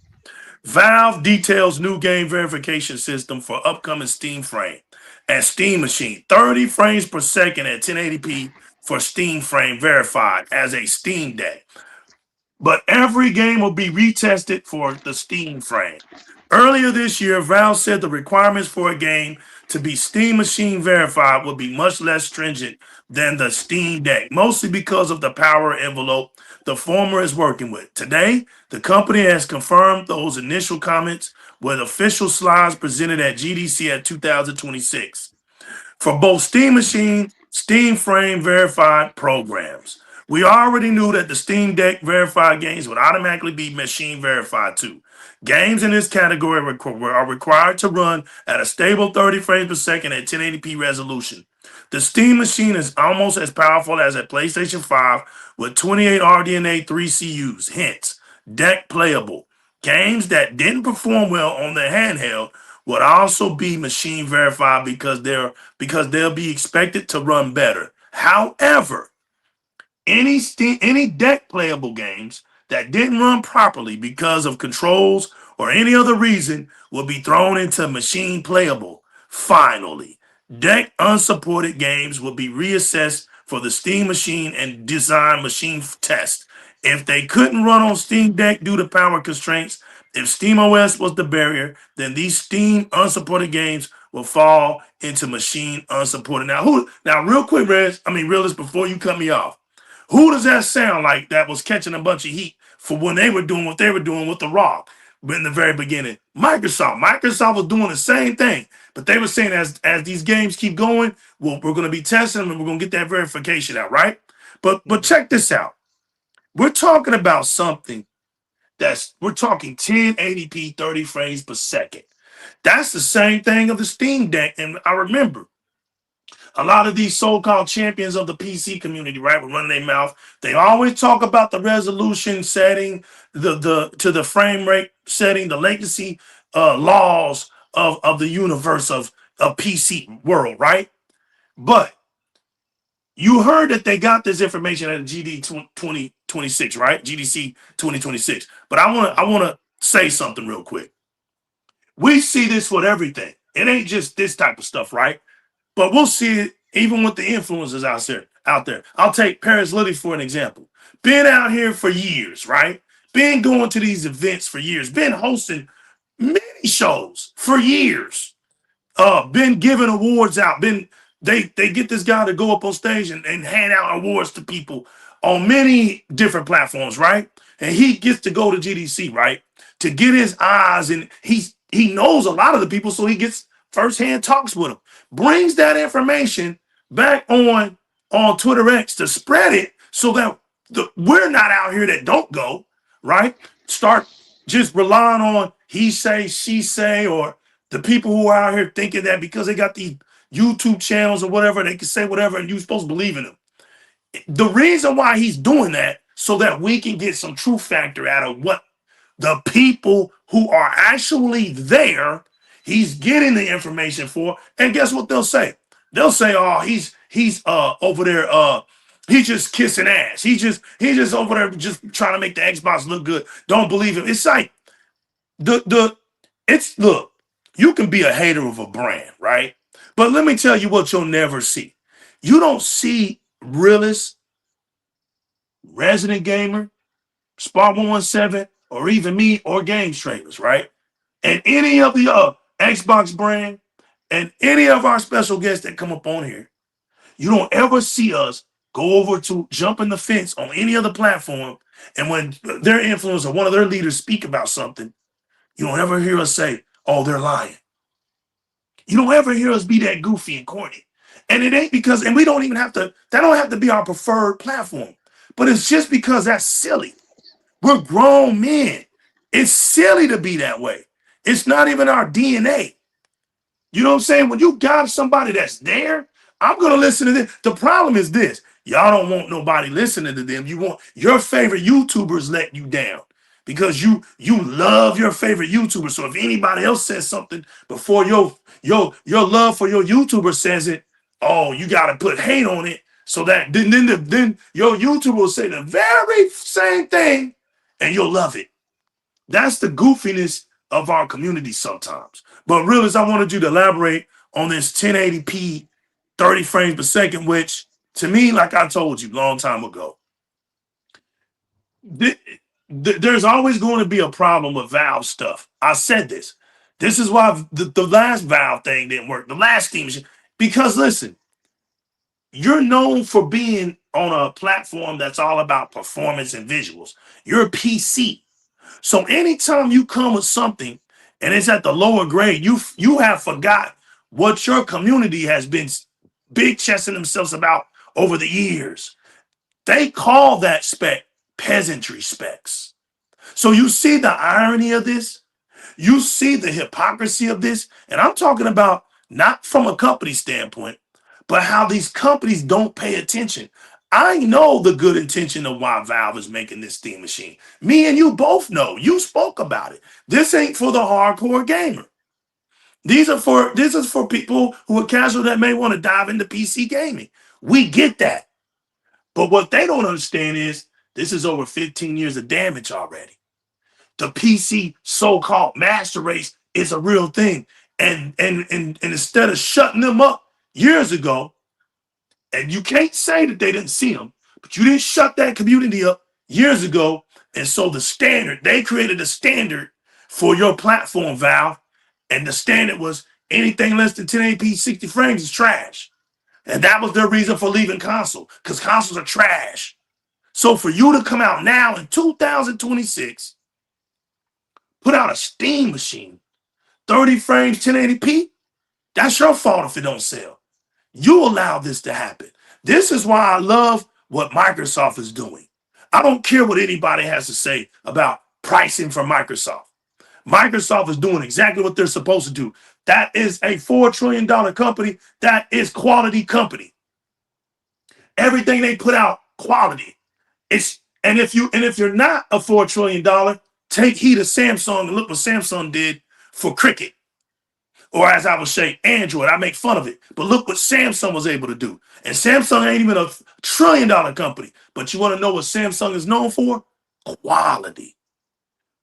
Speaker 1: Valve details new game verification system for upcoming Steam Frame and Steam Machine. 30 frames per second at 1080p for Steam Frame verified as a Steam Deck. But every game will be retested for the Steam Frame. Earlier this year, Valve said the requirements for a game to be Steam Machine verified would be much less stringent than the Steam Deck, mostly because of the power envelope the former is working with. Today, the company has confirmed those initial comments with official slides presented at GDC at 2026 for both Steam Machine, Steam Frame verified programs. We already knew that the Steam Deck verified games would automatically be machine verified too. Games in this category are required to run at a stable 30 frames per second at 1080p resolution. The Steam machine is almost as powerful as a PlayStation 5 with 28 RDNA 3 CUs. Hence, deck playable. Games that didn't perform well on the handheld would also be machine verified because they'll be expected to run better. However, any deck playable games that didn't run properly because of controls or any other reason will be thrown into machine playable. Finally, deck unsupported games will be reassessed for the Steam machine and design machine test. If they couldn't run on Steam Deck due to power constraints, if SteamOS was the barrier, then these Steam unsupported games will fall into machine unsupported. Now real quick, Realist, before you cut me off, who does that sound like that was catching a bunch of heat for when they were doing what they were doing with the Rock in the very beginning? Microsoft. Microsoft was doing the same thing, but they were saying as these games keep going, we're going to be testing them and we're going to get that verification out, right? But check this out. We're talking about something we're talking 1080p 30 frames per second. That's the same thing of the Steam Deck. And I remember a lot of these so-called champions of the PC community, right, were running their mouth. They always talk about the resolution setting, the frame rate setting, the latency laws of the universe of PC world, right? But you heard that they got this information at GD 2026, right? GDC 2026. But I wanna say something real quick. We see this with everything. It ain't just this type of stuff, right? But we'll see it even with the influencers out there. I'll take Paris Lily for an example. Been out here for years, right? Been going to these events for years. Been hosting many shows for years. Been giving awards out. They get this guy to go up on stage and hand out awards to people on many different platforms, right? And he gets to go to GDC, right? To get his eyes, and he knows a lot of the people, so he gets firsthand talks with them. Brings that information back on Twitter X to spread it so that we're not out here that don't go, right? Start just relying on he say, she say, or the people who are out here thinking that because they got these YouTube channels or whatever, they can say whatever and you're supposed to believe in them. The reason why he's doing that so that we can get some truth factor out of what the people who are actually there, he's getting the information for. And guess what they'll say? They'll say, oh, he's over there, he's just kissing ass. He's just over there just trying to make the Xbox look good. Don't believe him. It's like look, you can be a hater of a brand, right? But let me tell you what you'll never see. You don't see Realist, Resident Gamer, Spark 117, or even me or Games Trailers, right? And any of the Xbox brand and any of our special guests that come up on here, you don't ever see us go over to jump in the fence on any other platform. And when their influencer, one of their leaders speak about something, you don't ever hear us say, oh, they're lying. You don't ever hear us be that goofy and corny. And it ain't because, and we don't even have to, that don't have to be our preferred platform. But it's just because that's silly. We're grown men. It's silly to be that way. It's not even our DNA. You know what I'm saying? When you got somebody that's there, I'm going to listen to them. The problem is this. Y'all don't want nobody listening to them. You want your favorite YouTubers letting you down because you love your favorite YouTuber. So if anybody else says something before your love for your YouTuber says it, oh, you got to put hate on it. So that then your YouTuber will say the very same thing and you'll love it. That's the goofiness of our community sometimes. But Realist, I wanted you to elaborate on this 1080p 30 frames per second, which to me, like I told you a long time ago, there's always going to be a problem with Valve stuff. I said this. This is why the last Valve thing didn't work. The last Steam machine. Because listen, you're known for being on a platform that's all about performance and visuals. You're a PC. So anytime you come with something and it's at the lower grade, you have forgot what your community has been big chesting themselves about over the years. They call that spec peasantry specs. So you see the irony of this? You see the hypocrisy of this? And I'm talking about not from a company standpoint, but how these companies don't pay attention. I know the good intention of why Valve is making this Steam machine. Me and you both know. You spoke about it. This ain't for the hardcore gamer. This is for people who are casual that may want to dive into PC gaming. We get that. But what they don't understand is this is over 15 years of damage already. The PC so-called master race is a real thing. And instead of shutting them up years ago, and you can't say that they didn't see them, but you didn't shut that community up years ago. And so the standard, they created a standard for your platform, Valve. And the standard was anything less than 1080p 60 frames is trash. And that was their reason for leaving console, because consoles are trash. So for you to come out now in 2026, put out a Steam machine, 30 frames, 1080p, that's your fault if it don't sell. You allow this to happen. This is why I love what Microsoft is doing. I don't care what anybody has to say about pricing for Microsoft. Microsoft is doing exactly what they're supposed to do. That is a $4 trillion company. That is quality company. Everything they put out, quality. And if you're not a $4 trillion, take heed of Samsung and look what Samsung did for Cricket. Or as I would say, Android. I make fun of it. But look what Samsung was able to do. And Samsung ain't even a $1 trillion company. But you want to know what Samsung is known for? Quality.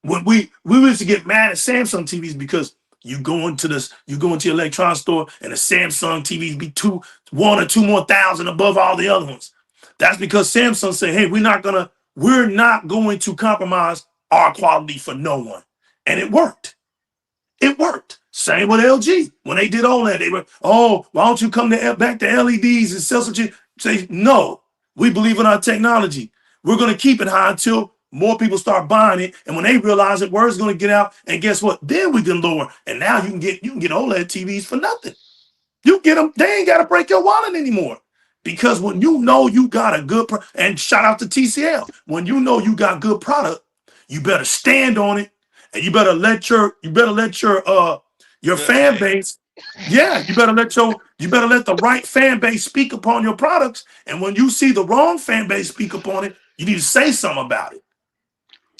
Speaker 1: When we used to get mad at Samsung TVs because you go into your electronics store and the Samsung TVs be one or two more thousand above all the other ones. That's because Samsung said, hey, we're not going to compromise our quality for no one. And it worked. It worked. Same with LG. When they did OLED, they were, oh, why don't you come back to LEDs and sell some shit? Say, no, we believe in our technology. We're going to keep it high until more people start buying it. And when they realize it, word's going to get out. And guess what? Then we can lower. And now you can get OLED TVs for nothing. You get them. They ain't got to break your wallet anymore. Because when you know you got a good and shout out to TCL, when you know you got good product, you better stand on it, and you better let your fan base, yeah, you better let the right fan base speak upon your products. And when you see the wrong fan base speak upon it, you need to say something about it.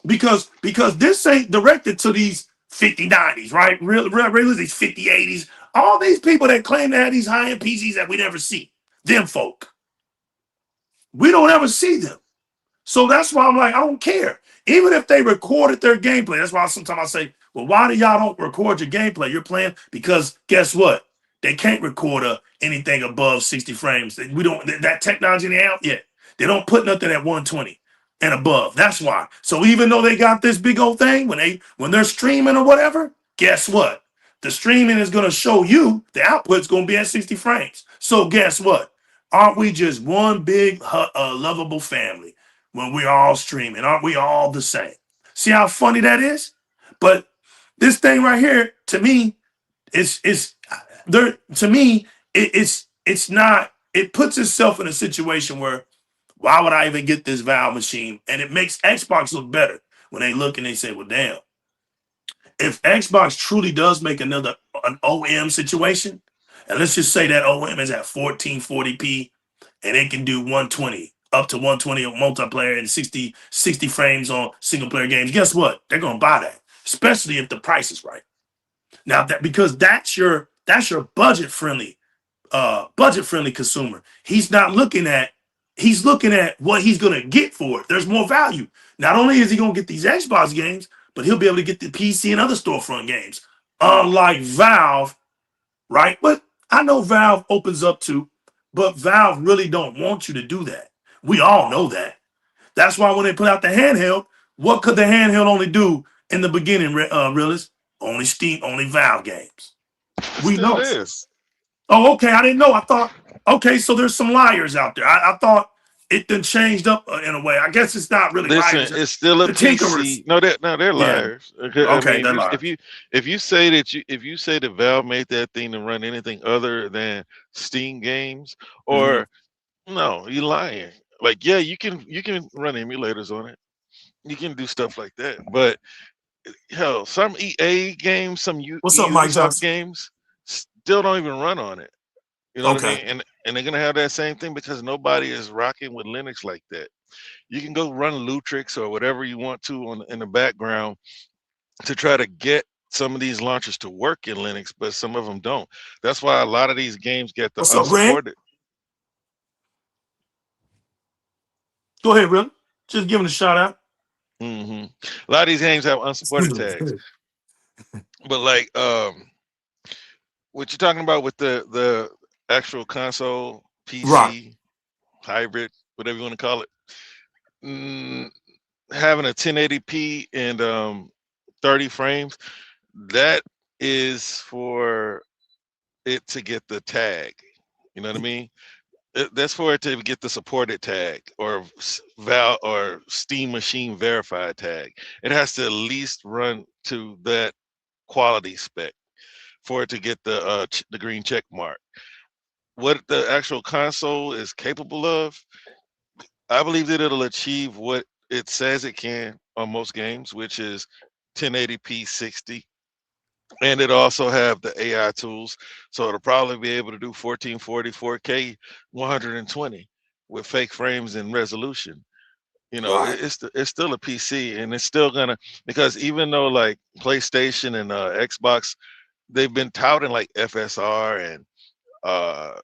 Speaker 1: Because this ain't directed to these 5090s, right? Really these 5080s. All these people that claim to have these high-end PCs that we never see. Them folk. We don't ever see them. So that's why I'm like, I don't care. Even if they recorded their gameplay, that's why sometimes I say, well, why do y'all don't record your gameplay? You're playing because guess what? They can't record anything above 60 frames. That technology ain't out yet. They don't put nothing at 120 and above. That's why. So even though they got this big old thing, when they're streaming or whatever, guess what? The streaming is going to show you the output's going to be at 60 frames. So guess what? Aren't we just one big lovable family when we're all streaming? Aren't we all the same? See how funny that is? But this thing right here, to me, it's not. It puts itself in a situation where why would I even get this Valve machine? And it makes Xbox look better when they look and they say, well, damn. If Xbox truly does make an OM situation, and let's just say that OM is at 1440p and it can do 120, up to 120 on multiplayer and 60 frames on single player games, guess what? They're going to buy that, especially if the price is right. Now because that's your budget friendly consumer. He's looking at what he's going to get for it. There's more value. Not only is he going to get these Xbox games, but he'll be able to get the PC and other storefront games. Unlike Valve, right? But I know Valve opens up to, but Valve really don't want you to do that. We all know that. That's why when they put out the handheld, what could the handheld only do in the beginning, realist? Only Steam, only Valve games. We know.
Speaker 2: Is.
Speaker 1: Oh, okay. I didn't know. I thought, okay, so there's some liars out there. I thought it then changed up in a way. I guess it's not really liars.
Speaker 2: It's still a PC. No, they're liars.
Speaker 1: Yeah. Okay,
Speaker 2: they're liars. If you say that Valve made that thing to run anything other than Steam games, or no, you're lying. Like, yeah, you can run emulators on it. You can do stuff like that. But hell, some EA games, some
Speaker 1: What's up, Mike
Speaker 2: Ubisoft
Speaker 1: Johnson?
Speaker 2: games still don't even run on it. You know what I
Speaker 1: Okay.
Speaker 2: mean? And they're gonna have that same thing because nobody is rocking with Linux like that. You can go run Lutrix or whatever you want to on in the background to try to get some of these launchers to work in Linux, but some of them don't. That's why a lot of these games get the
Speaker 1: What's up, Grant?
Speaker 2: unsupported.
Speaker 1: Go ahead, brother. Just giving a shout out.
Speaker 2: A lot of these games have unsupported tags, but like what you're talking about with the actual console,
Speaker 1: Right.
Speaker 2: PC, hybrid, whatever you want to call it, mm, having a 1080p and 30 frames, that is for it to get the tag. You know what I mean? That's for it to get the supported tag or Val or Steam Machine verified tag. It has to at least run to that quality spec for it to get the green check mark. What the actual console is capable of, I believe that it'll achieve what it says it can on most games, which is 1080p 60. And it also have the AI tools, so it'll probably be able to do 1440, 4K, 120 with fake frames and resolution. You know,
Speaker 1: Right.
Speaker 2: it's still a PC, and it's still gonna, because even though like PlayStation and Xbox, they've been touting like FSR and uh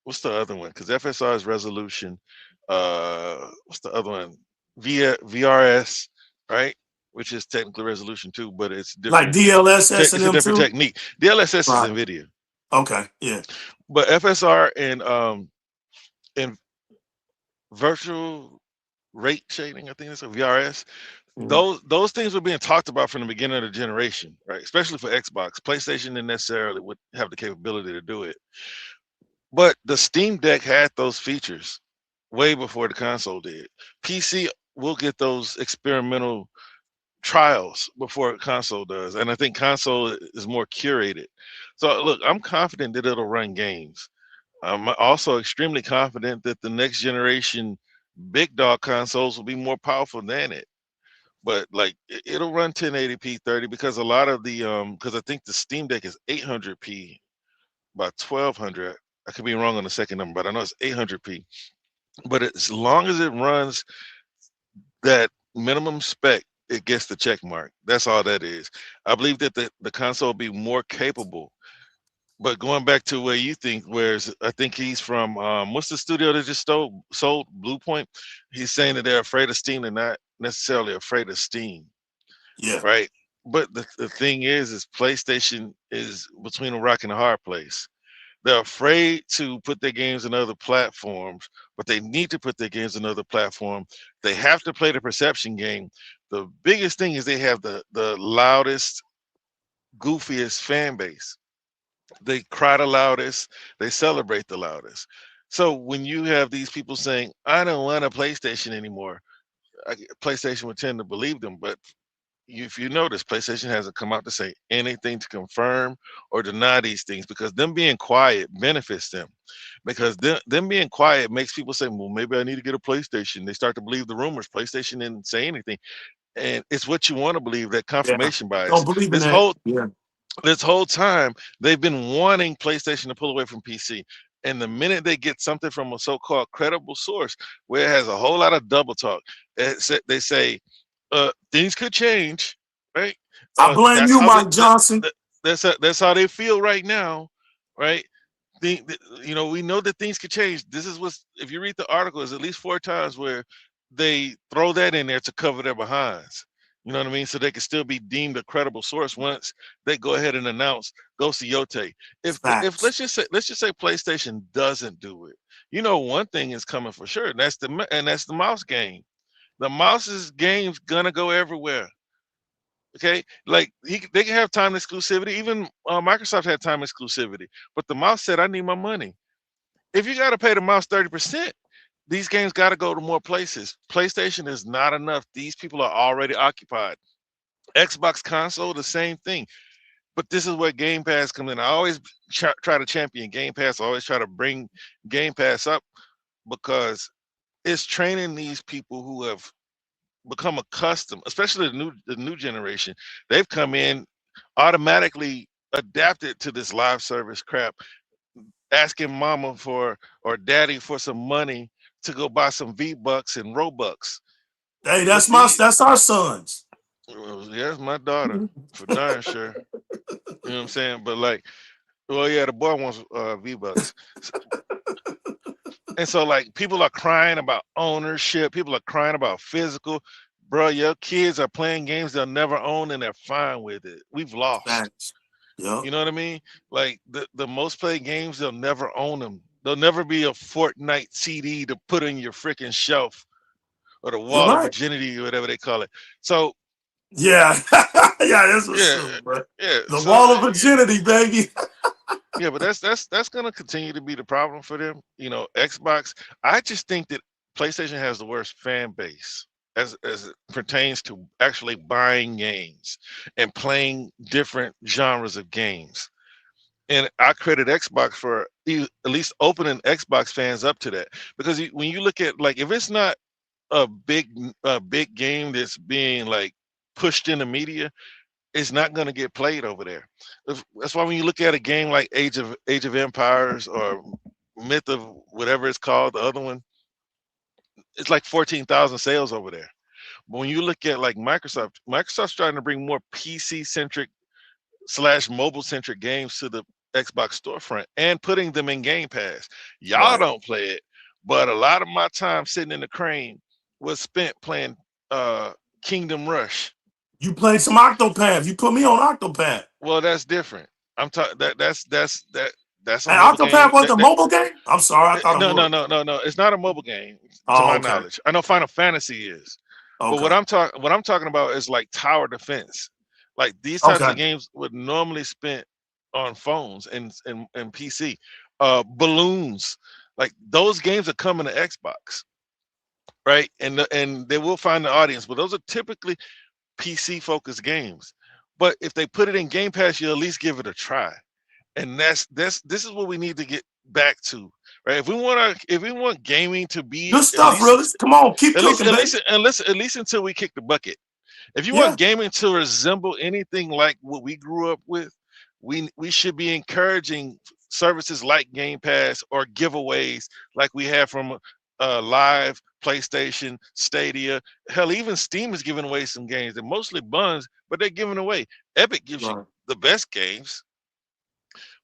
Speaker 2: what's the other one? Because FSR is resolution. What's the other one? VRS, right? Which is technically resolution too, but it's
Speaker 1: Like
Speaker 2: different.
Speaker 1: DLSS and
Speaker 2: It's a
Speaker 1: them
Speaker 2: different
Speaker 1: too.
Speaker 2: technique. DLSS is
Speaker 1: Right.
Speaker 2: NVIDIA,
Speaker 1: Okay. Yeah.
Speaker 2: but FSR and virtual rate shading, I think it's a VRS.
Speaker 1: Mhm.
Speaker 2: Those things were being talked about from the beginning of the generation, right? Especially for Xbox. PlayStation didn't necessarily would have the capability to do it, but the Steam Deck had those features way before the console did. PC will get those experimental trials before console does, and I think console is more curated. So look, I'm confident that it'll run games. I'm also extremely confident that the next generation big dog consoles will be more powerful than it. But like it'll run 1080p 30 because a lot of the because I think the Steam Deck is 800p by 1200. I could be wrong on the second number, but I know it's 800p. But as long as it runs that minimum spec, it gets the check mark. That's all that is. I believe that the console will be more capable. But going back to where you think, whereas I think he's from, what's the studio that just sold Blue Point? He's saying that they're afraid of Steam and not necessarily afraid of Steam,
Speaker 1: Yeah.
Speaker 2: right? But the thing is PlayStation is between a rock and a hard place. They're afraid to put their games in other platforms, but they need to put their games in other platform. They have to play the perception game. The biggest thing is they have the loudest, goofiest fan base. They cry the loudest, they celebrate the loudest. So when you have these people saying, I don't want a PlayStation anymore, PlayStation would tend to believe them. But if you notice, PlayStation hasn't come out to say anything to confirm or deny these things, because them being quiet benefits them. Because them being quiet makes people say, well, maybe I need to get a PlayStation. They start to believe the rumors. PlayStation didn't say anything. And it's what you want to believe, that
Speaker 1: Yeah.
Speaker 2: confirmation
Speaker 1: Don't
Speaker 2: bias.
Speaker 1: believe in
Speaker 2: This
Speaker 1: that.
Speaker 2: whole
Speaker 1: Yeah.
Speaker 2: this whole time they've been wanting PlayStation to pull away from PC. And the minute they get something from a so-called credible source where it has a whole lot of double talk, they say things could change, right?
Speaker 1: I blame
Speaker 2: That's
Speaker 1: you,
Speaker 2: how
Speaker 1: Mike Johnson.
Speaker 2: that's how they feel right now, right? We know that things could change. This is what's, if you read the article, there's at least 4 times where they throw that in there to cover their behinds. You know what I mean? So they can still be deemed a credible source once they go ahead and announce Ghost Yote. If
Speaker 1: Facts.
Speaker 2: let's just say PlayStation doesn't do it, you know one thing is coming for sure, and that's the mouse game. The mouse's game's gonna go everywhere. Okay, like they can have time exclusivity. Even Microsoft had time exclusivity, but the mouse said, "I need my money." If you got to pay the mouse 30%, these games got to go to more places. PlayStation is not enough. These people are already occupied. Xbox console, the same thing. But this is where Game Pass comes in. I always try to champion Game Pass. I always try to bring Game Pass up because it's training these people who have become accustomed, especially the new generation. They've come in automatically adapted to this live service crap, asking mama for or daddy for some money to go buy some V-Bucks and Robux.
Speaker 1: Hey,
Speaker 2: But
Speaker 1: that's our sons.
Speaker 2: yeah, it's my daughter for darn sure. You know what I'm saying? But like, well, yeah, the boy wants V-Bucks. And so like people are crying about ownership, people are crying about physical. Bro, your kids are playing games they'll never own and they're fine with it. We've lost.
Speaker 1: Facts. Yep.
Speaker 2: You know what I mean? Like the most played games, they'll never own them. There'll never be a Fortnite CD to put on your freaking shelf or the
Speaker 1: You're
Speaker 2: wall of
Speaker 1: right.
Speaker 2: virginity or whatever they call it. So
Speaker 1: Yeah. Yeah, that's what's
Speaker 2: yeah,
Speaker 1: up, bro.
Speaker 2: yeah.
Speaker 1: The
Speaker 2: So
Speaker 1: wall of virginity, baby.
Speaker 2: yeah, but that's gonna continue to be the problem for them. You know, Xbox. I just think that PlayStation has the worst fan base as it pertains to actually buying games and playing different genres of games. And I credit Xbox for at least opening Xbox fans up to that, because when you look at, like, if it's not a big game that's being like pushed in the media, it's not going to get played over there. That's why when you look at a game like Age of Empires or Myth of whatever it's called, the other one, it's like 14,000 sales over there. But when you look at like Microsoft's trying to bring more PC centric / mobile centric games to the Xbox storefront and putting them in Game Pass. Y'all
Speaker 1: Right.
Speaker 2: don't play it, but a lot of my time sitting in the crane was spent playing Kingdom Rush.
Speaker 1: You played some Octopath. You put me on Octopath.
Speaker 2: Well, that's different. I'm talking that's a
Speaker 1: And
Speaker 2: mobile game.
Speaker 1: Octopath was the mobile game? I'm sorry, I thought it
Speaker 2: No, no,
Speaker 1: was.
Speaker 2: no, no, no. It's not a mobile game, to
Speaker 1: Oh,
Speaker 2: my
Speaker 1: okay.
Speaker 2: knowledge. I know Final Fantasy is, but
Speaker 1: Okay.
Speaker 2: what I'm talking about is like tower defense. Like these types
Speaker 1: Okay.
Speaker 2: of games would normally spent on phones and PC. Balloons, like those games are coming to Xbox, right? And they will find the audience, but those are typically PC focused games. But if they put it in Game Pass, you'll at least give it a try. And this is what we need to get back to, right? If we want gaming to be
Speaker 1: Good stuff, Willis. Come on, keep cooking, baby.
Speaker 2: at least until we kick the bucket. If you
Speaker 1: Yeah.
Speaker 2: want gaming to resemble anything like what we grew up with, we should be encouraging services like Game Pass or giveaways like we have from Live, PlayStation, Stadia. Hell, even Steam is giving away some games. They're mostly buns, but they're giving away. Epic gives you
Speaker 1: Right.
Speaker 2: the best games.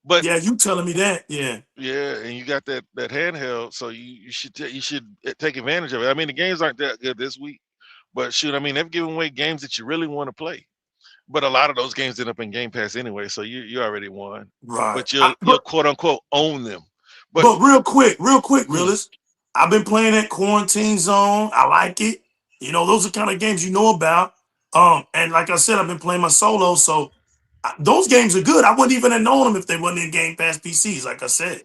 Speaker 2: But
Speaker 1: Yeah, you telling me that? Yeah.
Speaker 2: yeah, and you got that handheld, so you should take advantage of it. I mean, the games aren't that good this week, but shoot, I mean, they've given away games that you really want to play. But a lot of those games end up in Game Pass anyway, so you already won.
Speaker 1: Right.
Speaker 2: But you'll quote unquote own them.
Speaker 1: But real quick,
Speaker 2: Mm,
Speaker 1: Willis. I've been playing that Quarantine Zone. I like it. You know, those are kind of games you know about. And like I said, I've been playing my solo, so those games are good. I wouldn't even have known them if they wasn't in Game Pass PCs. Like I said,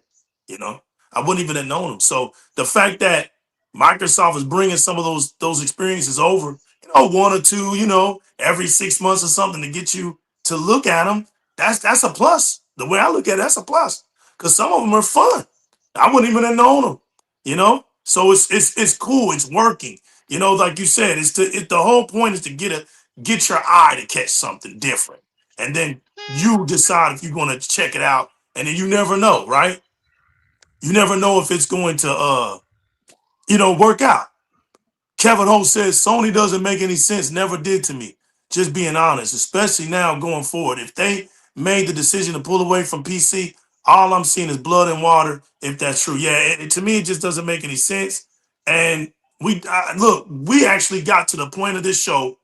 Speaker 1: you know, I wouldn't even have known them. So the fact that Microsoft is bringing some of those experiences over, you know, one or two, you know, every 6 months or something to get you to look at them, that's a plus. The way I look at it, that's a plus because some of them are fun. I wouldn't even have known them, you know. So it's cool. It's working. You know, like you said, the whole point is to get your eye to catch something different, and then you decide if you're going to check it out, and then you never know, right? You never know if it's going to work out. Kevin Holt says Sony doesn't make any sense, never did to me. Just being honest, especially now going forward. If they made the decision to pull away from PC, all I'm seeing is blood and water. If that's true, yeah, to me it just doesn't make any sense. And look, we actually got to the point of this show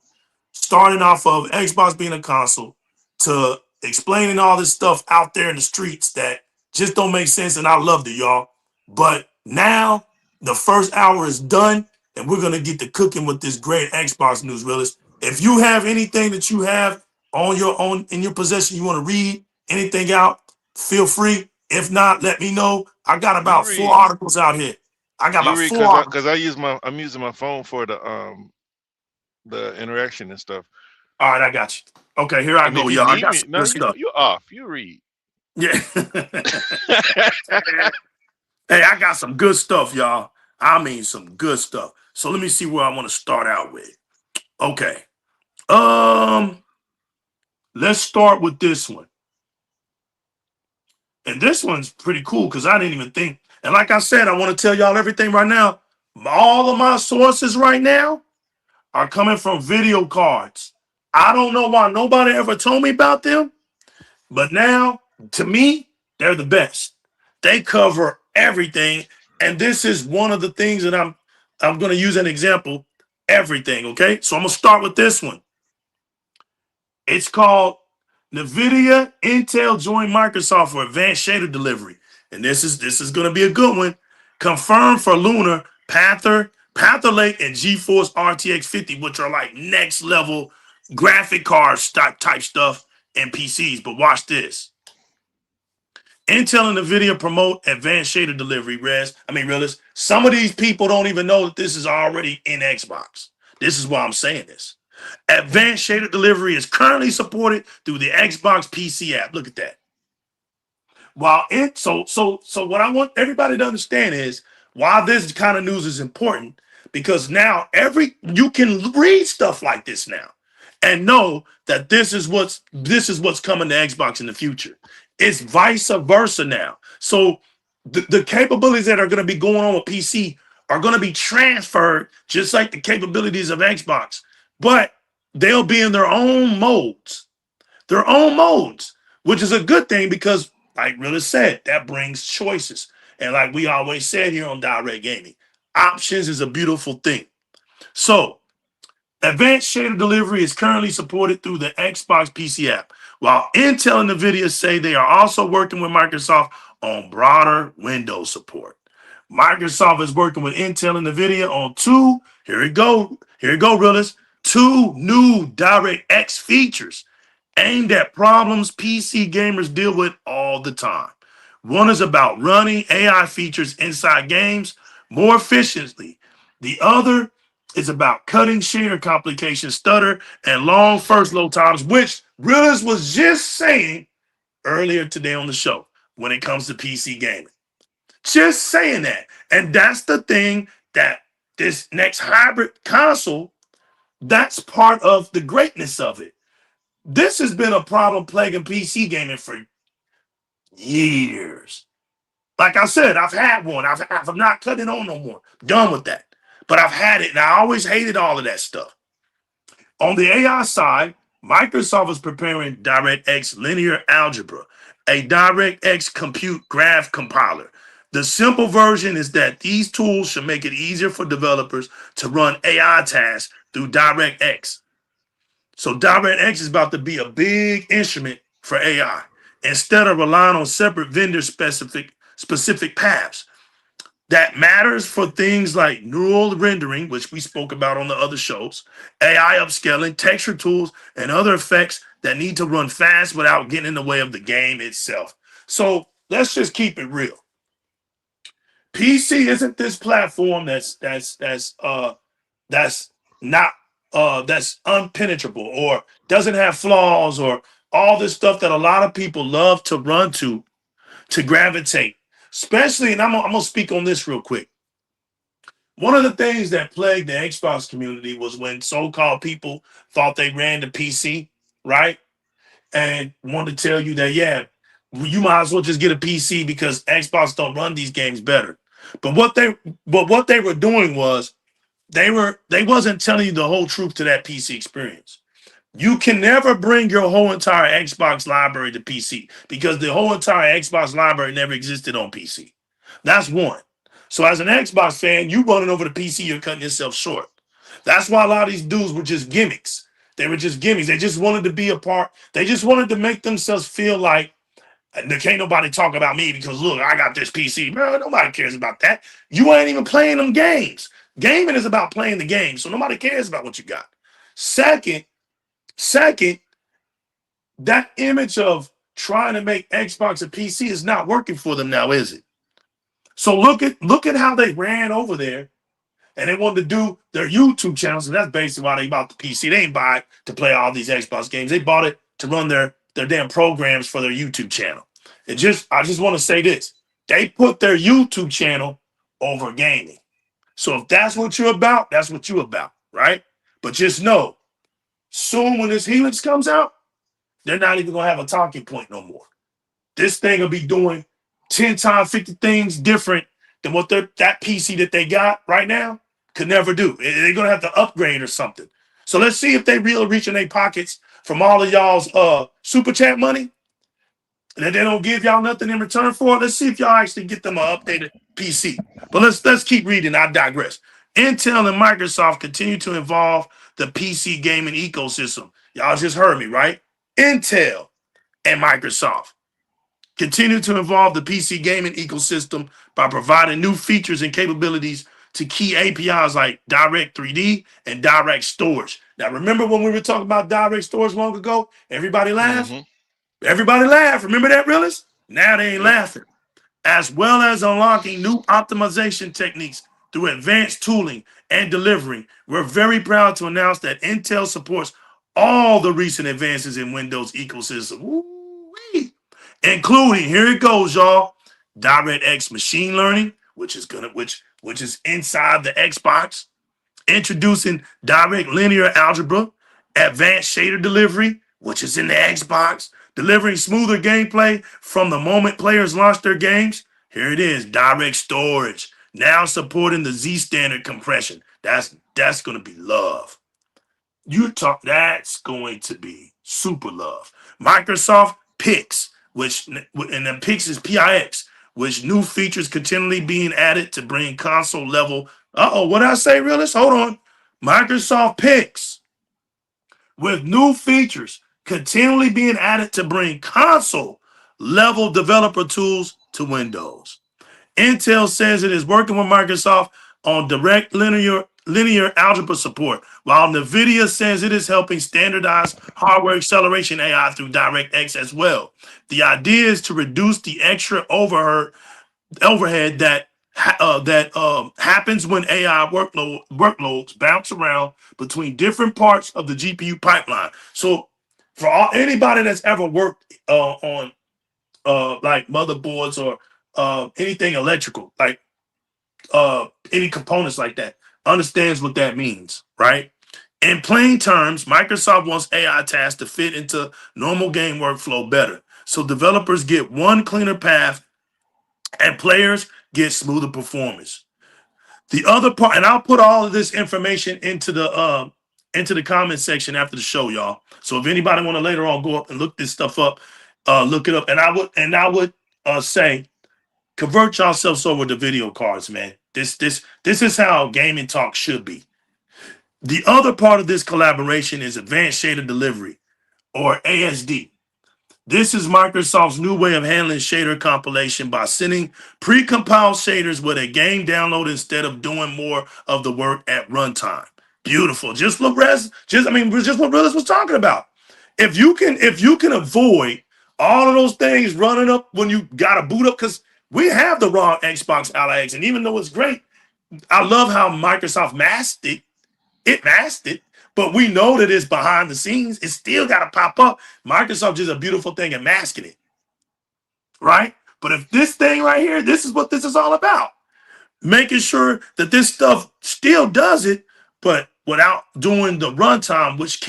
Speaker 1: starting off of Xbox being a console to explaining all this stuff out there in the streets that just don't make sense. And I loved it, y'all. But now the first hour is done, and we're gonna get to cooking with this great Xbox news, Willis. If you have anything that you have on your own in your possession, you want to read anything out, feel free. If not, let me know. I got
Speaker 2: you
Speaker 1: about four
Speaker 2: read,
Speaker 1: articles out here. I got
Speaker 2: you
Speaker 1: about
Speaker 2: read,
Speaker 1: four articles.
Speaker 2: because I'm using my phone for the interaction and stuff.
Speaker 1: All right, I got you. Okay, here I
Speaker 2: And
Speaker 1: go,
Speaker 2: if you
Speaker 1: y'all. I
Speaker 2: need
Speaker 1: got
Speaker 2: me,
Speaker 1: some
Speaker 2: no,
Speaker 1: good stuff.
Speaker 2: you off. You read.
Speaker 1: Yeah. Hey, I got some good stuff, y'all. I mean some good stuff. So let me see where I want to start out with. Okay. Let's start with this one. And this one's pretty cool because I didn't even think. And like I said, I want to tell y'all everything right now. All of my sources right now are coming from video cards. I don't know why nobody ever told me about them, but now, to me, they're the best. They cover everything. And this is one of the things that I'm going to use an example. Everything, okay? So I'm going to start with this one. It's called NVIDIA Intel join Microsoft for advanced shader delivery. And this is going to be a good one. Confirmed for Lunar, Panther Lake, and GeForce RTX 50, which are like next level graphic card type stuff and PCs. But watch this. Intel and NVIDIA promote advanced shader delivery, realist. Some of these people don't even know that this is already in Xbox. This is why I'm saying this. Advanced shader delivery is currently supported through the Xbox PC app. Look at that. So what I want everybody to understand is why this kind of news is important, because now you can read stuff like this now and know that this is what's coming to Xbox in the future. It's vice versa now. So the capabilities that are going to be going on with PC are going to be transferred just like the capabilities of Xbox, but they'll be in their own modes. Which is a good thing because, like Rilla said, that brings choices. And like we always said here on Direct Gaming, options is a beautiful thing. So, advanced shader delivery is currently supported through the Xbox PC app, while Intel and NVIDIA say they are also working with Microsoft on broader Windows support. Microsoft is working with Intel and NVIDIA on here we go, Realists, two new DiRRec features aimed at problems PC gamers deal with all the time. One is about running AI features inside games more efficiently. The other is about cutting shader complications, stutter, and long first load times, which Riz was just saying earlier today on the show when it comes to PC gaming. Just saying that. And that's the thing that this next hybrid console, that's part of the greatness of it. This has been a problem plaguing PC gaming for years. Like I said, I've had one. I've not cut it on no more. Done with that. But I've had it, and I always hated all of that stuff. On the AI side, Microsoft is preparing DirectX Linear Algebra, a DirectX compute graph compiler. The simple version is that these tools should make it easier for developers to run AI tasks through DirectX. So DirectX is about to be a big instrument for AI instead of relying on separate vendor specific paths. That matters for things like neural rendering, which we spoke about on the other shows, AI upscaling, texture tools, and other effects that need to run fast without getting in the way of the game itself. So let's just keep it real. PC isn't this platform that's not that's unpenetrable or doesn't have flaws or all this stuff that a lot of people love to run to gravitate. Especially, and I'm gonna speak on this real quick. One of the things that plagued the Xbox community was when so-called people thought they ran the PC, right? And wanted to tell you that, yeah, you might as well just get a PC because Xbox don't run these games better. But what they were doing was they wasn't telling you the whole truth to that PC experience. You can never bring your whole entire Xbox library to PC because the whole entire Xbox library never existed on PC. That's one. So as an Xbox fan, you running over the PC, you're cutting yourself short. That's why a lot of these dudes were just gimmicks. They were just gimmicks. They just wanted to be a part. They just wanted to make themselves feel like there can't nobody talk about me because look, I got this PC. Man, nobody cares about that. You ain't even playing them games. Gaming is about playing the game, so nobody cares about what you got. Second, that image of trying to make Xbox a PC is not working for them now, is it? So look at how they ran over there and they wanted to do their YouTube channels, and that's basically why they bought the PC. They ain't buy it to play all these Xbox games. They bought it to run their damn programs for their YouTube channel. I just want to say this. They put their YouTube channel over gaming. So if that's what you're about, that's what you're about, right? But just know, soon when this Helix comes out, they're not even gonna have a talking point no more. This thing will be doing 10 times 50 things different than what that PC that they got right now could never do. They're gonna have to upgrade or something. So let's see if they really reach in their pockets from all of y'all's super chat money and they don't give y'all nothing in return for it. Let's see if y'all actually get them an updated PC. But let's keep reading. I digress. Intel and Microsoft continue to involve the PC gaming ecosystem. Y'all just heard me, right? Intel and Microsoft continue to involve the PC gaming ecosystem by providing new features and capabilities to key APIs like DIRREC 3D and DIRREC storage. Now, remember when we were talking about DIRREC storage long ago? Everybody laughed?
Speaker 2: Mm-hmm.
Speaker 1: Everybody laughed. Remember that, realist? Now they ain't
Speaker 2: Yep.
Speaker 1: laughing. As well as unlocking new optimization techniques through advanced tooling and delivery. We're very proud to announce that Intel supports all the recent advances in Windows ecosystem. Woo-wee. Including, here it goes, y'all, DirectX machine learning, which is inside the Xbox, introducing direct linear algebra, advanced shader delivery, which is in the Xbox, delivering smoother gameplay from the moment players launch their games. Here it is, direct storage, now supporting the Z standard compression. That's going to be love. That's going to be super love. Microsoft Pix, and then Pix is PIX, which new features continually being added to bring console level. What did I say, realist? Hold on. Microsoft Pix with new features continually being added to bring console level developer tools to Windows. Intel says it is working with Microsoft on direct linear algebra support, while NVIDIA says it is helping standardize hardware acceleration AI through DirectX as well. The idea is to reduce the extra overhead that happens when AI workloads bounce around between different parts of the GPU pipeline. So, for anybody that's ever worked on like motherboards or anything electrical, like any components like that, understands what that means, right? In plain terms, Microsoft wants AI tasks to fit into normal game workflow better. So developers get one cleaner path and players get smoother performance. The other part, and I'll put all of this information into the comment section after the show, y'all. So if anybody want to later on go up and look this stuff up, look it up. And I would say convert yourselves over to video cards, man. This is how gaming talk should be. The other part of this collaboration is advanced shader delivery, or ASD. This is Microsoft's new way of handling shader compilation by sending pre-compiled shaders with a game download instead of doing more of the work at runtime. Beautiful. Just what Riz was talking about. If you can avoid all of those things running up when you got to boot up, because we have the raw Xbox Ally X, and even though it's great, I love how Microsoft masked it. It masked it, but we know that it's behind the scenes. It still got to pop up. Microsoft is a beautiful thing at masking it, right? But if this thing right here, this is what this is all about. Making sure that this stuff still does it, but without doing the runtime, which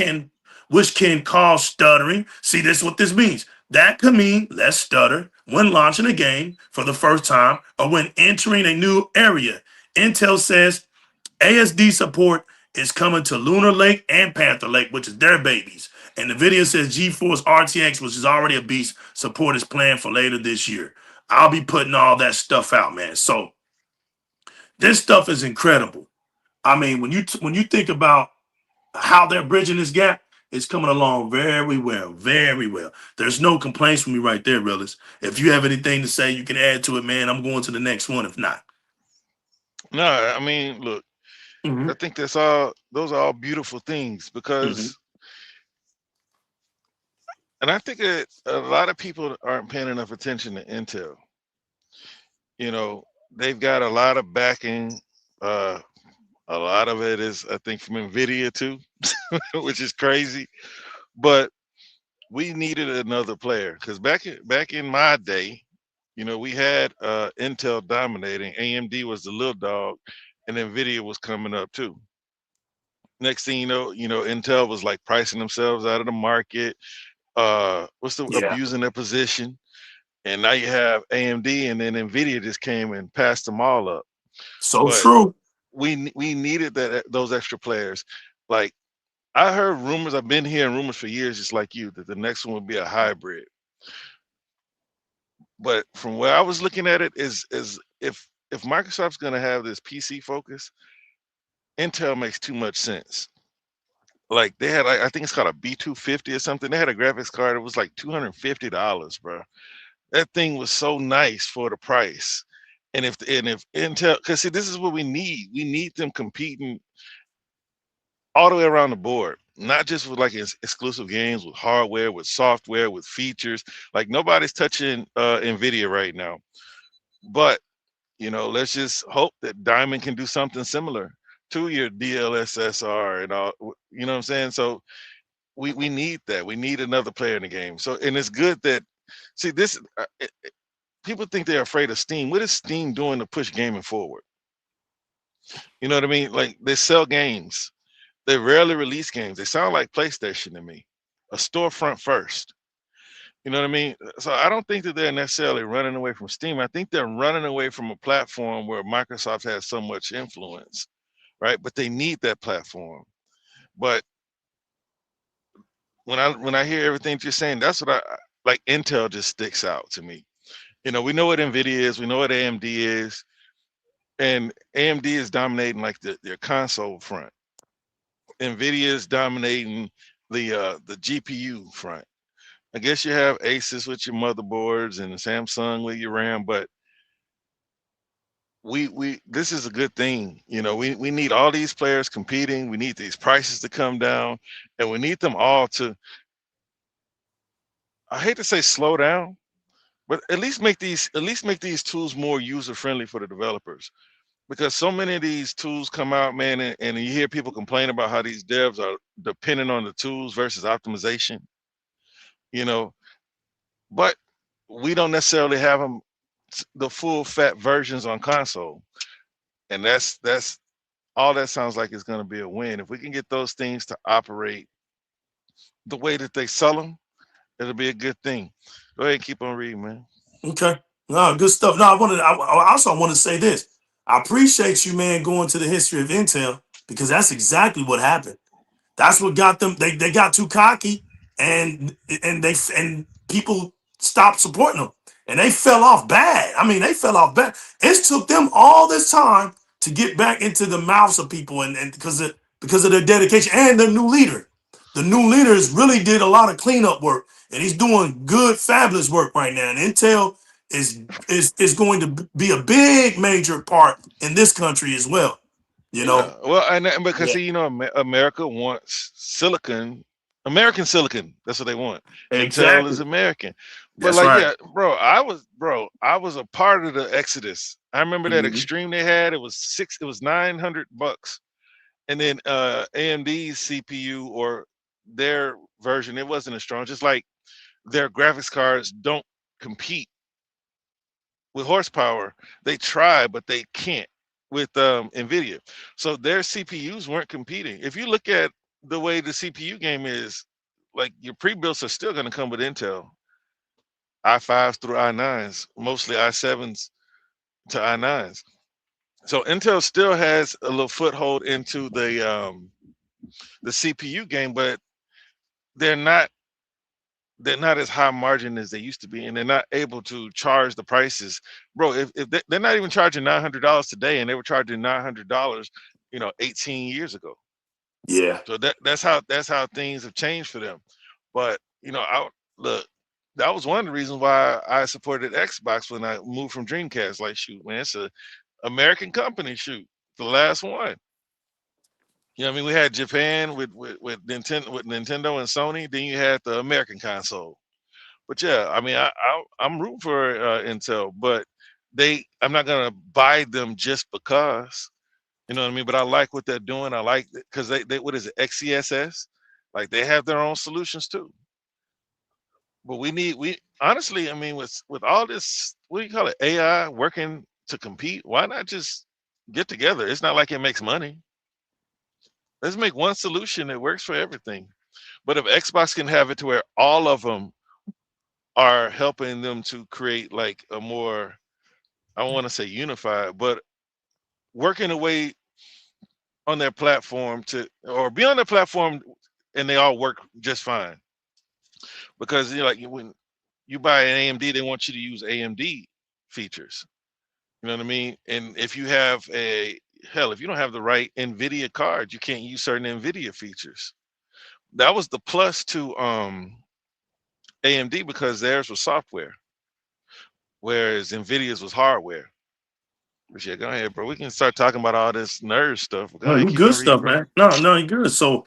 Speaker 1: can cause stuttering. See, this is what this means. That could mean less stutter when launching a game for the first time or when entering a new area. Intel says ASD support is coming to Lunar Lake and Panther Lake, which is their babies. And the video says GeForce RTX, which is already a beast, support is planned for later this year. I'll be putting all that stuff out, man. So this stuff is incredible. I mean, when you think about how they're bridging this gap, it's coming along very well, very well. There's no complaints from me right there, realist. If you have anything to say, you can add to it, man. I'm going to the next one. If not,
Speaker 2: No, I mean, look,
Speaker 1: mm-hmm.
Speaker 2: I think those are all beautiful things
Speaker 1: Mm-hmm.
Speaker 2: because, and I think that a lot of people aren't paying enough attention to Intel. You know, they've got a lot of backing. A lot of it is, I think, from NVIDIA too, which is crazy. But we needed another player because back in my day, you know, we had Intel dominating. AMD was the little dog, and Nvidia was coming up too. Next thing Intel was like pricing themselves out of the market. What's the
Speaker 1: Yeah.
Speaker 2: abusing their position? And now you have AMD, and then Nvidia just came and passed them all up.
Speaker 1: So
Speaker 2: But
Speaker 1: true.
Speaker 2: we needed those extra players. Like I heard rumors, I've been hearing rumors for years, just like you, that the next one would be a hybrid. But from where I was looking at it, is if Microsoft's going to have this PC focus, Intel makes too much sense. Like they had, I think it's called a B250 or something. They had a graphics card. It was like $250, bro. That thing was so nice for the price. And if Intel, because see, this is what we need. We need them competing all the way around the board, not just with like exclusive games, with hardware, with software, with features. Like nobody's touching Nvidia right now. But let's just hope that Diamond can do something similar to your DLSSR and all. You know what I'm saying? So we need that. We need another player in the game. So and it's good that see this. People think they're afraid of Steam. What is Steam doing to push gaming forward? You know what I mean? Like they sell games. They rarely release games. They sound like PlayStation to me, a storefront first. You know what I mean? So I don't think that they're necessarily running away from Steam. I think they're running away from a platform where Microsoft has so much influence, right? But they need that platform. But when I hear everything you're saying, that's what I like. Intel just sticks out to me. We know what Nvidia is, we know what AMD is, and AMD is dominating like their console front. Nvidia is dominating the GPU front. I guess you have Asus with your motherboards and Samsung with your RAM, but we this is a good thing. We need all these players competing. We need these prices to come down, and we need them all to. I hate to say slow down, but at least make these tools more user friendly for the developers. Because so many of these tools come out, man, and you hear people complain about how these devs are dependent on the tools versus optimization. You know, but we don't necessarily have them the full fat versions on console, and that's all that sounds like is going to be a win. If we can get those things to operate the way that they sell them, it'll be a good thing. Go ahead and keep on reading, man.
Speaker 1: Okay. No, good stuff. No, I also want to say this. I appreciate you, man, going to the history of Intel because that's exactly what happened. That's what got them. They got too cocky, and people stopped supporting them, and they fell off bad. I mean, they fell off bad. It took them all this time to get back into the mouths of people, and because of their dedication and their new leader. The new leaders really did a lot of cleanup work, and he's doing good, fabulous work right now. And Intel is going to be a big major part in this country as well. You know.
Speaker 2: Yeah, well, and because
Speaker 1: Yeah.
Speaker 2: see, America wants silicon, American silicon. That's what they want. Intel is
Speaker 1: Exactly.
Speaker 2: American, but
Speaker 1: That's
Speaker 2: like,
Speaker 1: right.
Speaker 2: yeah, bro, I was a part of the Exodus. I remember that
Speaker 1: Mhm.
Speaker 2: extreme they had. It was $900, and then AMD's CPU or their version, it wasn't as strong. Just like their graphics cards don't compete with horsepower. They try, but they can't with Nvidia. So their CPUs weren't competing. If you look at the way the CPU game is, like your pre-builts are still going to come with Intel i5s through i9s, mostly i7s to i9s. So Intel still has a little foothold into the CPU game, but they're not they're not as high margin as they used to be, and they're not able to charge the prices, bro. If they're not even charging $900 today, and they were charging $900, 18 years ago.
Speaker 1: Yeah.
Speaker 2: So that's how things have changed for them. But I look, that was one of the reasons why I supported Xbox when I moved from Dreamcast. Like, shoot, man, it's a American company. Shoot, the last one. I mean, we had Japan with Nintendo and Sony. Then you had the American console. But yeah, I mean, I'm rooting for Intel, but I'm not gonna buy them just because, you know what I mean. But I like what they're doing. I like because they what is it, XESS? Like they have their own solutions too. But we honestly, I mean, with all this, what do you call it, AI working to compete? Why not just? get together. It's not like it makes money. Let's make one solution that works for everything. But if Xbox can have it to where all of them are helping them to create like a more, I don't want to say unified, but working a way on their platform to, or be on their platform, and they all work just fine. Because you know, like when you buy an AMD, they want you to use AMD features. You know what I mean? And if you have a hell, if you don't have the right NVIDIA card, you can't use certain NVIDIA features. That was the plus to AMD because theirs was software, whereas NVIDIA's was hardware. But yeah, go ahead, bro. We can start talking about all this nerd stuff. Go
Speaker 1: No,
Speaker 2: ahead,
Speaker 1: you
Speaker 2: keep it
Speaker 1: good
Speaker 2: reading,
Speaker 1: stuff,
Speaker 2: bro.
Speaker 1: man. No, you're good. So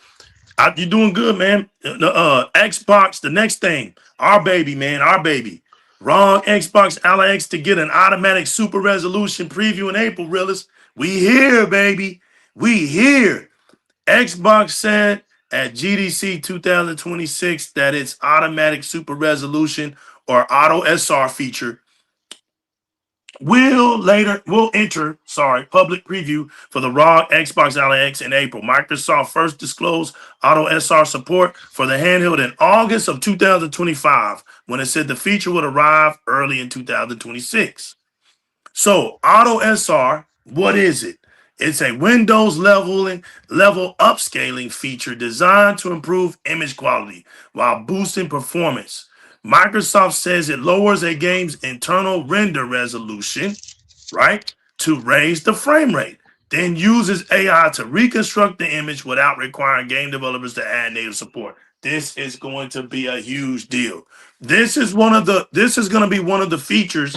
Speaker 1: you're doing good, man. The Xbox, the next thing, our baby, man, our baby. Wrong Xbox Alex to get an automatic super resolution preview in April, realist. We here, baby. We here. Xbox said at GDC 2026 that its automatic super resolution or auto SR feature will enter public preview for the raw Xbox Alex in April. Microsoft first disclosed auto SR support for the handheld in August of 2025 when it said the feature would arrive early in 2026. So Auto SR, what is it? It's a Windows level upscaling feature designed to improve image quality while boosting performance. Microsoft says it lowers a game's internal render resolution, right, to raise the frame rate, then uses AI to reconstruct the image without requiring game developers to add native support. This is going to be a huge deal. This is going to be one of the features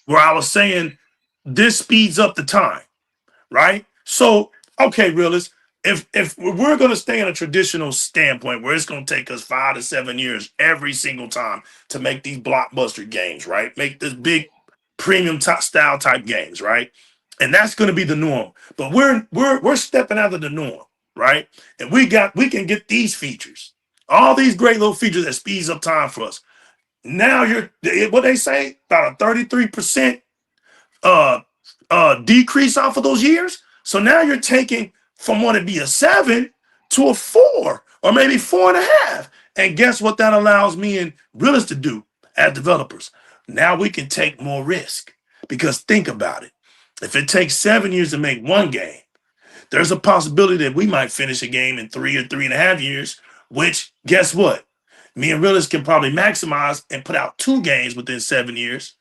Speaker 1: where I was saying this speeds up the time, right? So, okay, realist, if we're gonna stay in a traditional standpoint where it's gonna take us 5 to 7 years every single time to make these blockbuster games, right? Make this big premium top style type games, right? And that's gonna be the norm. But we're stepping out of the norm, right? And we can get these features, all these great little features that speeds up time for us. Now you're what they say about a 33% uh decrease off of those years. So now you're taking from what it'd be a 7 to a 4 or maybe 4.5. And guess what that allows me and realists to do as developers? Now we can take more risk because think about it. If it takes 7 years to make one game, there's a possibility that we might finish a game in 3 or 3.5 years, which guess what? Me and realists can probably maximize and put out 2 games within 7 years.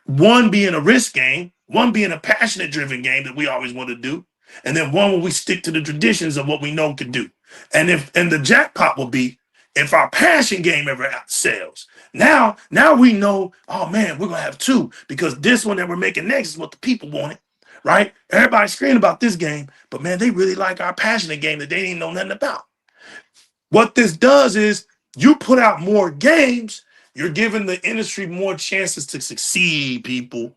Speaker 1: One being a risk game, one being a passionate driven game that we always want to do, and then one where we stick to the traditions of what we know can do. And the jackpot will be if our passion game ever sells. Now we know, oh man, we're gonna have 2 because this one that we're making next is what the people wanted, right? Everybody's screaming about this game, but man, they really like our passionate game that they didn't know nothing about. What this does is you put out more games, you're giving the industry more chances to succeed, people.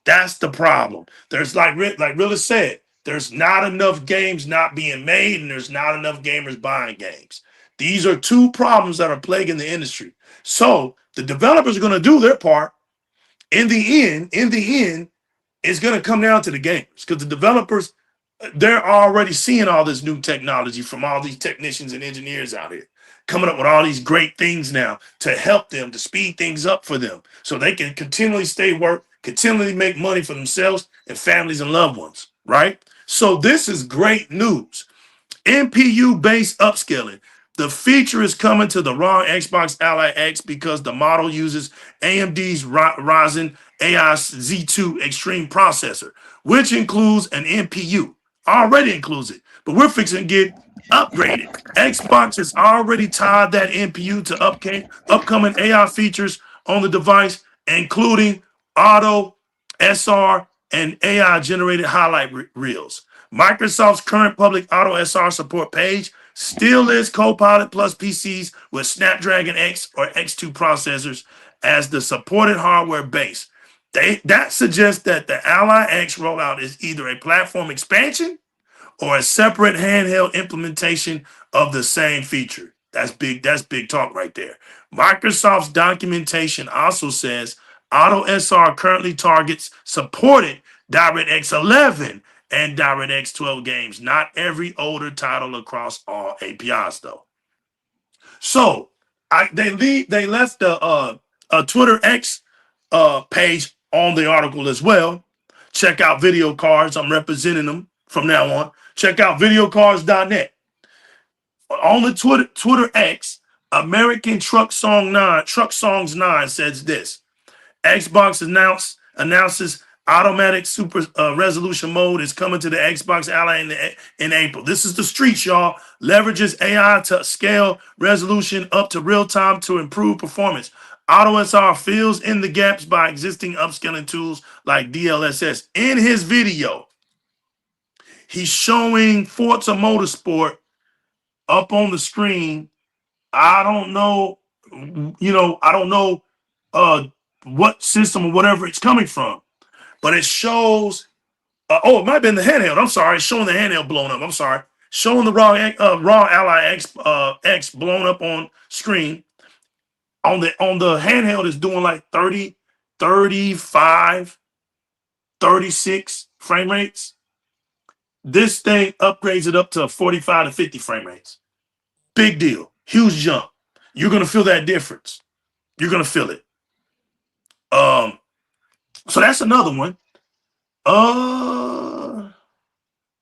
Speaker 1: That's the problem. There's like Rilla said, there's not enough games not being made, and there's not enough gamers buying games. These are 2 problems that are plaguing the industry. So the developers are going to do their part. In the end, it's going to come down to the gamers because the developers, they're already seeing all this new technology from all these technicians and engineers out here coming up with all these great things now to help them to speed things up for them so they can continually stay work, continually make money for themselves and families and loved ones, right? So this is great news. NPU-based upscaling. The feature is coming to the raw Xbox Ally X because the model uses AMD's Ryzen AI Z2 Extreme processor, which includes an NPU. Already includes it, but we're fixing to get upgraded. Xbox has already tied that NPU to upcoming AI features on the device, including auto, SR, and AI generated highlight reels. Microsoft's current public Auto SR support page still lists Copilot Plus PCs with Snapdragon X or X2 processors as the supported hardware base. That suggests that the Ally X rollout is either a platform expansion or a separate handheld implementation of the same feature. That's big. That's big talk right there. Microsoft's documentation also says Auto SR currently targets supported DirectX 11 and DirectX 12 games. Not every older title across all APIs though. So they left a Twitter X page on the article as well. Check out video cards. I'm representing them from now on. Check out videocards.net. On the Twitter X, American Truck Songs 9 says this. Xbox announces automatic super resolution mode is coming to the Xbox Ally in April. This is the streets, y'all. Leverages AI to scale resolution up to real time to improve performance. AutoSR fills in the gaps by existing upscaling tools like DLSS. In his video, he's showing Forza Motorsport up on the screen. I don't know, I don't know what system or whatever it's coming from, but it shows. It might have been the handheld. I'm sorry, it's showing the handheld blown up. I'm sorry, showing the raw Ally X blown up on screen. On the handheld is doing like 30, 35, 36 frame rates. This thing upgrades it up to 45 to 50 frame rates. Big deal, huge jump. You're gonna feel that difference. You're gonna feel it. So that's another one.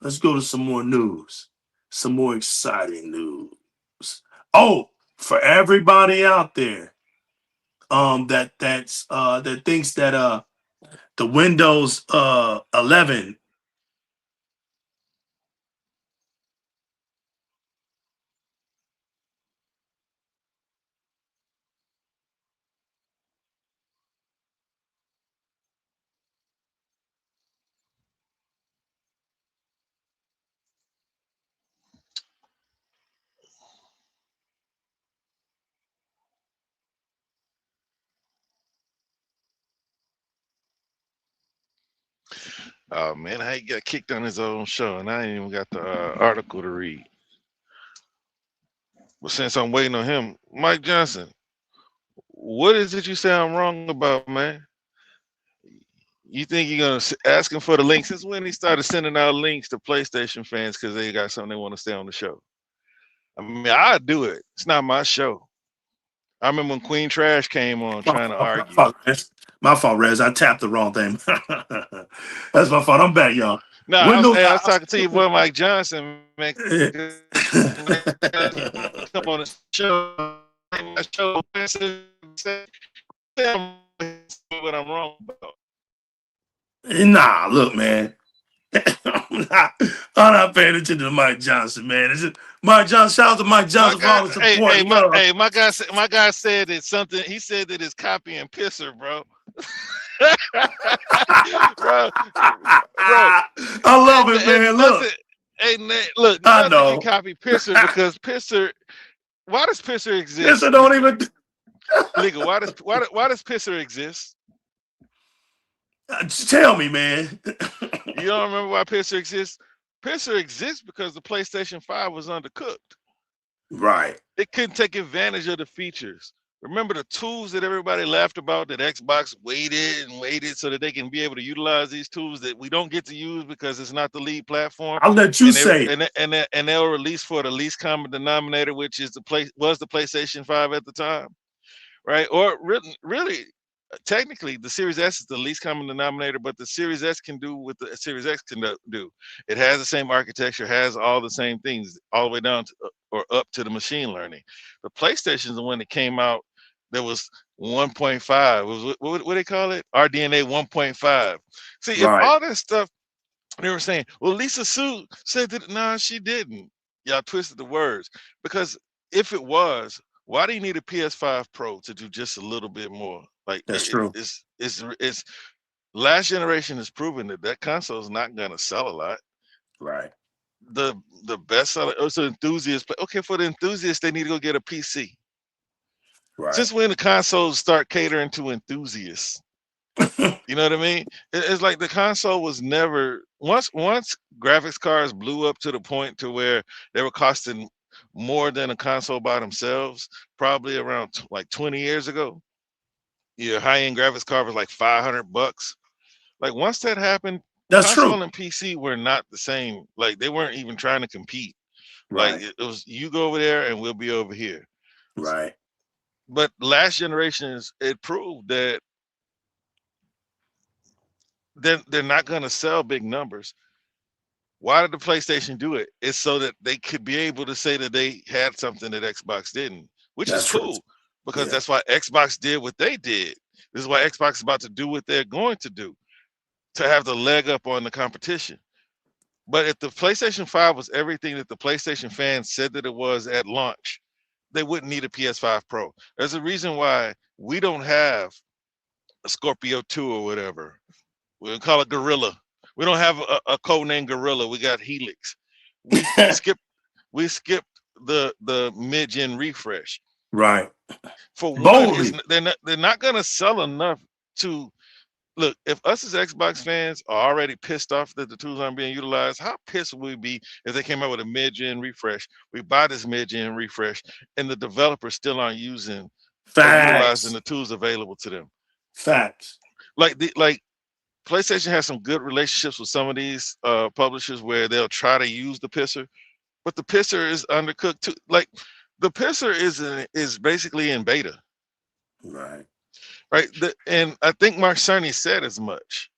Speaker 1: Let's go to some more news. Some more exciting news. Oh, for everybody out there, that thinks that the Windows 11.
Speaker 2: Oh man, how he got kicked on his own show, and I ain't even got the article to read. But since I'm waiting on him, Mike Johnson, what is it you say I'm wrong about, man? You think you're gonna ask him for the link? Since when he started sending out links to PlayStation fans because they got something they want to stay on the show? I mean, I do it. It's not my show. I remember when Queen Trash came on trying to argue.
Speaker 1: My fault, Rez. I tapped the wrong thing. That's my fault. I'm back, y'all.
Speaker 2: No, I was talking to you, boy, Mike Johnson, man. Come on the show. My show. What I'm wrong about.
Speaker 1: Nah, look, man. I'm not paying attention to Mike Johnson, man. It's just Mike Johnson. Shout out to Mike Johnson for all the support.
Speaker 2: My guy said it's something. He said that it's copy and pisser, bro. bro,
Speaker 1: I love it, man. Look,
Speaker 2: look.
Speaker 1: I know.
Speaker 2: You copy pisser because pisser. Why does pisser exist?
Speaker 1: Pisser don't even.
Speaker 2: Legal. Why does pisser exist?
Speaker 1: Tell me, man.
Speaker 2: You don't remember why pisser exists? Pisser exists because the PlayStation 5 was undercooked.
Speaker 1: Right.
Speaker 2: It couldn't take advantage of the features. Remember the tools that everybody laughed about that Xbox waited so that they can be able to utilize these tools that we don't get to use because it's not the lead platform.
Speaker 1: I'll let you say it.
Speaker 2: And they'll release for the least common denominator, which is the PlayStation 5 at the time, right? Or really, technically, the Series S is the least common denominator, but the Series S can do what the Series X can do. It has the same architecture, has all the same things, all the way down to, or up to the machine learning. The PlayStation is the one that came out that was 1.5. Was what they call it? RDNA 1.5. See, if all that stuff they were saying, well, Lisa Su said that, nah, she didn't. Y'all twisted the words. Because if it was, why do you need a PS5 Pro to do just a little bit more? Like,
Speaker 1: that's true.
Speaker 2: It's last generation has proven that console is not gonna sell a lot.
Speaker 1: Right.
Speaker 2: The best seller, also enthusiasts. Okay, for the enthusiasts, they need to go get a PC.
Speaker 1: Right.
Speaker 2: Since when the consoles start catering to enthusiasts? You know what I mean? It's like the console was never once graphics cards blew up to the point to where they were costing more than a console by themselves, probably around like 20 years ago. Your high-end graphics card was like $500. Like once that happened,
Speaker 1: That's true.
Speaker 2: console and PC were not the same. Like they weren't even trying to compete. Like
Speaker 1: Right.
Speaker 2: it was you go over there and we'll be over here.
Speaker 1: Right.
Speaker 2: But last generations, it proved that they're not going to sell big numbers. Why did the PlayStation do it? It's so that they could be able to say that they had something that Xbox didn't, which is
Speaker 1: That's true.
Speaker 2: cool because
Speaker 1: Yeah.
Speaker 2: that's why Xbox did what they did. This is why Xbox is about to do what they're going to do to have the leg up on the competition. But if the PlayStation 5 was everything that the PlayStation fans said that it was at launch, they wouldn't need a PS5 Pro. There's a reason why we don't have a Scorpio 2 or whatever. We'll call it Gorilla. We don't have a code name Gorilla. We got Helix. We skipped the mid gen refresh.
Speaker 1: Right.
Speaker 2: For one, is
Speaker 1: Boldly.
Speaker 2: they're not gonna sell enough to look. If us as Xbox fans are already pissed off that the tools aren't being utilized, how pissed would we be if they came out with a mid gen refresh? We buy this mid gen refresh, and the developers still aren't using or utilizing
Speaker 1: Facts.
Speaker 2: the tools available to them.
Speaker 1: Facts.
Speaker 2: Like PlayStation has some good relationships with some of these publishers where they'll try to use the pisser, but the pisser is undercooked too. Like the pisser is basically in beta,
Speaker 1: Right.
Speaker 2: right? And I think Mark Cerny said as much.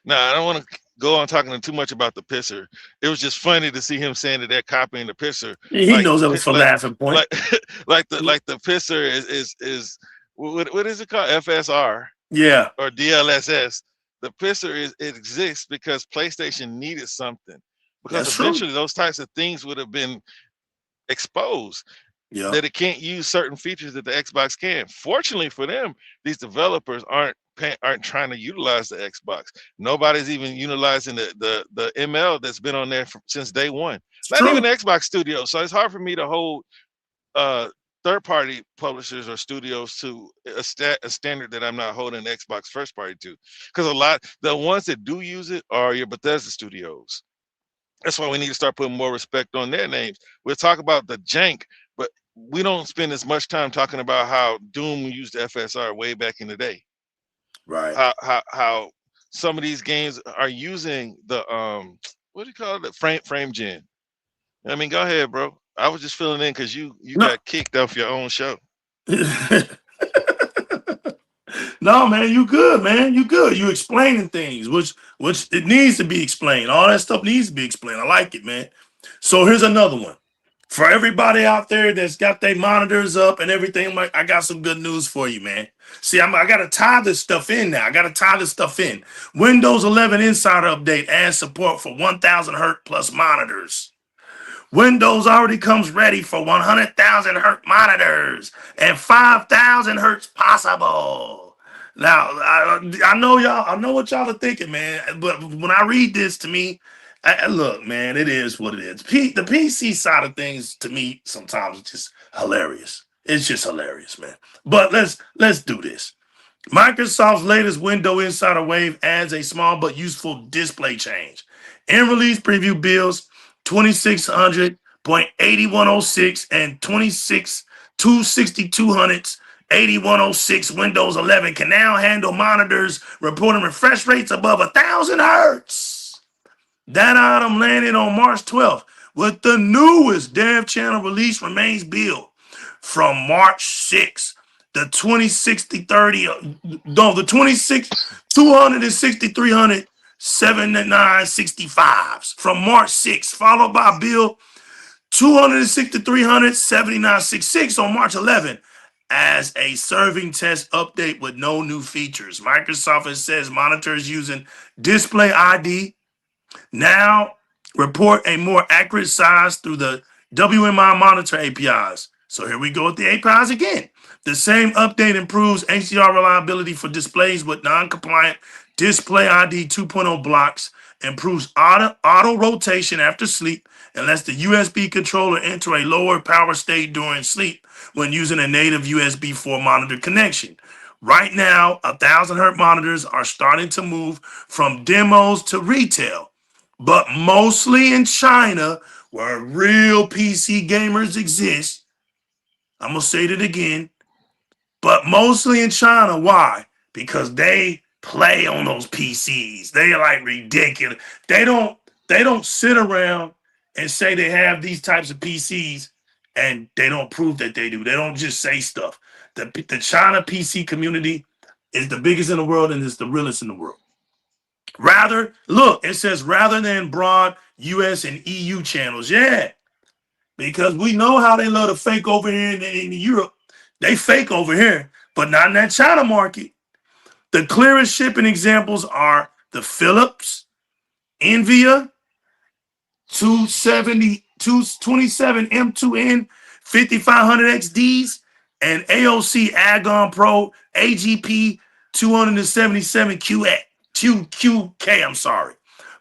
Speaker 2: Now I don't want to go on talking too much about the pisser. It was just funny to see him saying that they're copying the pisser,
Speaker 1: He
Speaker 2: like
Speaker 1: knows that was for laughing point.
Speaker 2: like like the pisser is what is it called, FSR
Speaker 1: Yeah.
Speaker 2: or DLSS. The pisser it exists because PlayStation needed something, because
Speaker 1: That's true.
Speaker 2: eventually those types of things would have been exposed
Speaker 1: Yeah.
Speaker 2: that it can't use certain features that the Xbox can. Fortunately for them, these developers aren't trying to utilize the Xbox. Nobody's even utilizing the ML that's been on there since day one.
Speaker 1: It's
Speaker 2: Not even
Speaker 1: true.
Speaker 2: the Xbox Studio. So it's hard for me to hold uh, third-party publishers or studios to a standard that I'm not holding Xbox first-party to, because the ones that do use it are your Bethesda studios. That's why we need to start putting more respect on their names. We'll talk about the jank, but we don't spend as much time talking about how Doom used FSR way back in the day.
Speaker 1: Right.
Speaker 2: How some of these games are using the what do you call it? The frame gen. I mean, go ahead, bro. I was just filling in because you
Speaker 1: No.
Speaker 2: got kicked off your own show.
Speaker 1: No, man, you good, man. You good. You explaining things, which it needs to be explained. All that stuff needs to be explained. I like it, man. So here's another one. For everybody out there that's got their monitors up and everything, like I got some good news for you, man. See, I got to tie this stuff in now. I got to tie this stuff in. Windows 11 Insider Update adds support for 1,000 hertz plus monitors. Windows already comes ready for 100,000 hertz monitors and 5,000 hertz possible. Now, I know y'all, I know what y'all are thinking, man. But when I read this, to me, look, man, it is what it is. The PC side of things, to me, sometimes it's just hilarious. It's just hilarious, man. But let's do this. Microsoft's latest Window Insider Wave adds a small but useful display change. In release preview builds 2600.8106 and 26200s 8106 Windows 11 can now handle monitors reporting refresh rates above 1,000 hertz. That item landed on March 12th with the newest dev channel release remains build from March 6th. The 206030, no, the 26 200 and 6300 7965s from March 6th, followed by build 26300 7966 on March 11th as a serving test update with no new features. Microsoft has says monitors using Display ID now report a more accurate size through the WMI monitor APIs. So here we go with the APIs again. The same update improves HDR reliability for displays with non-compliant Display ID 2.0 blocks, improves auto rotation after sleep, and lets the USB controller enter a lower power state during sleep when using a native USB 4 monitor connection. Right now, 1,000 hertz monitors are starting to move from demos to retail, but mostly in China, where real PC gamers exist. I'm going to say that again, but mostly in China. Why? Because they play on those PCs. They are like ridiculous. They don't sit around and say they have these types of PCs and they don't prove that they do. They don't just say stuff. The China PC community is the biggest in the world and is the realest in the world. Rather, look, it says rather than broad US and EU channels. Yeah, because we know how they love to fake over here in Europe. They fake over here, but not in that China market. The clearest shipping examples are the Philips, Nvidia, 227 M2N 5500 XDs, and AOC Agon Pro AGP 277 QK. I'm sorry.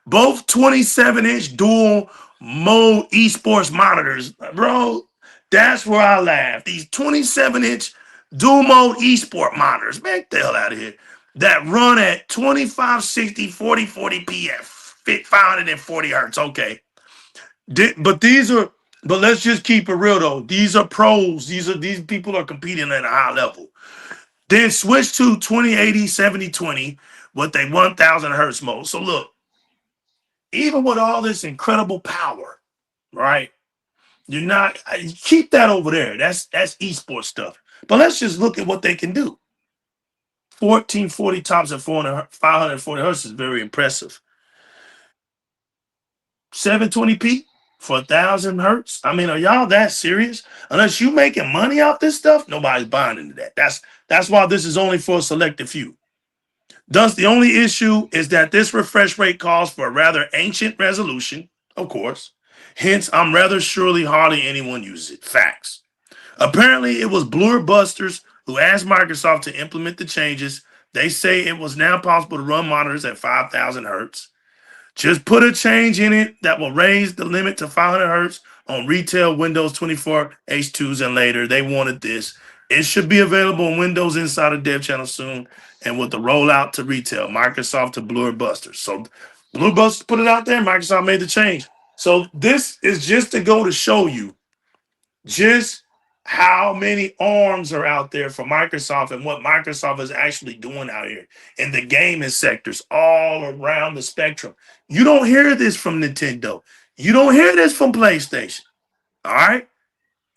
Speaker 1: Both 27-inch dual mode esports monitors. Bro, that's where I laugh. These 27-inch dual mode esport monitors. Man, get the hell out of here. That run at 2560 4040p at 540 hertz. Okay. But let's just keep it real though. These are pros. These people are competing at a high level. Then switch to 2080 7020 with a 1000 hertz mode. So look, even with all this incredible power, right? You're not keep that over there. That's esports stuff. But let's just look at what they can do. 1440 tops at 540 hertz is very impressive. 720p for 1000 hertz. I mean, are y'all that serious? Unless you making money off this stuff, nobody's buying into that. That's why this is only for a selected few. Thus, the only issue is that this refresh rate calls for a rather ancient resolution, of course. Hence, I'm rather surely hardly anyone uses it. Facts. Apparently, it was Blur Busters who asked Microsoft to implement the changes. They say it was now possible to run monitors at 5000 hertz. Just put a change in it that will raise the limit to 500 hertz on retail Windows 24 H2s and later. They wanted this. It should be available on Windows Insider Dev Channel soon, and with the rollout to retail, Microsoft to Blur Busters. So Blur Busters put it out there, Microsoft made the change. So this is just to go to show you just how many arms are out there for Microsoft and what Microsoft is actually doing out here in the gaming sectors all around the spectrum. You don't hear this from Nintendo. You don't hear this from PlayStation. All right?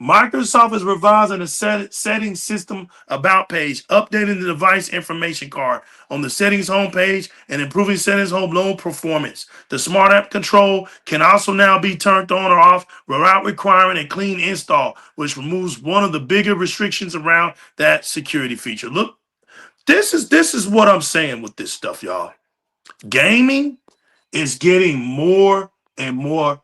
Speaker 1: Microsoft is revising the settings system about page, updating the device information card on the settings homepage, and improving settings home load performance. The smart app control can also now be turned on or off without requiring a clean install, which removes one of the bigger restrictions around that security feature. Look, this is what I'm saying with this stuff, y'all. Gaming is getting more and more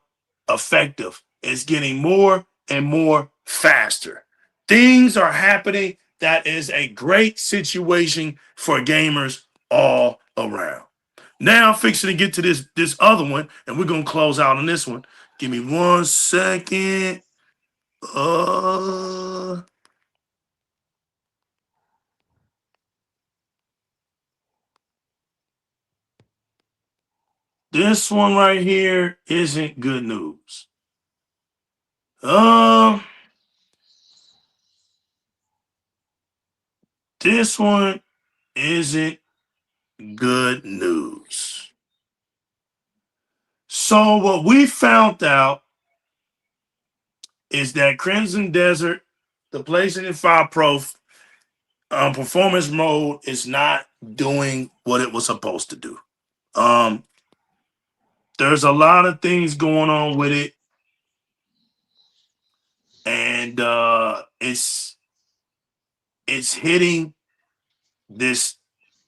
Speaker 1: effective. It's getting more and more faster. Things are happening that is a great situation for gamers all around. Now I'm fixing to get to this other one, and we're gonna close out on this one. Give me 1 second. This one right here isn't good news. This one isn't good news. So what we found out is that Crimson Desert, the PlayStation 5 Pro performance mode is not doing what it was supposed to do. There's a lot of things going on with it, and it's hitting this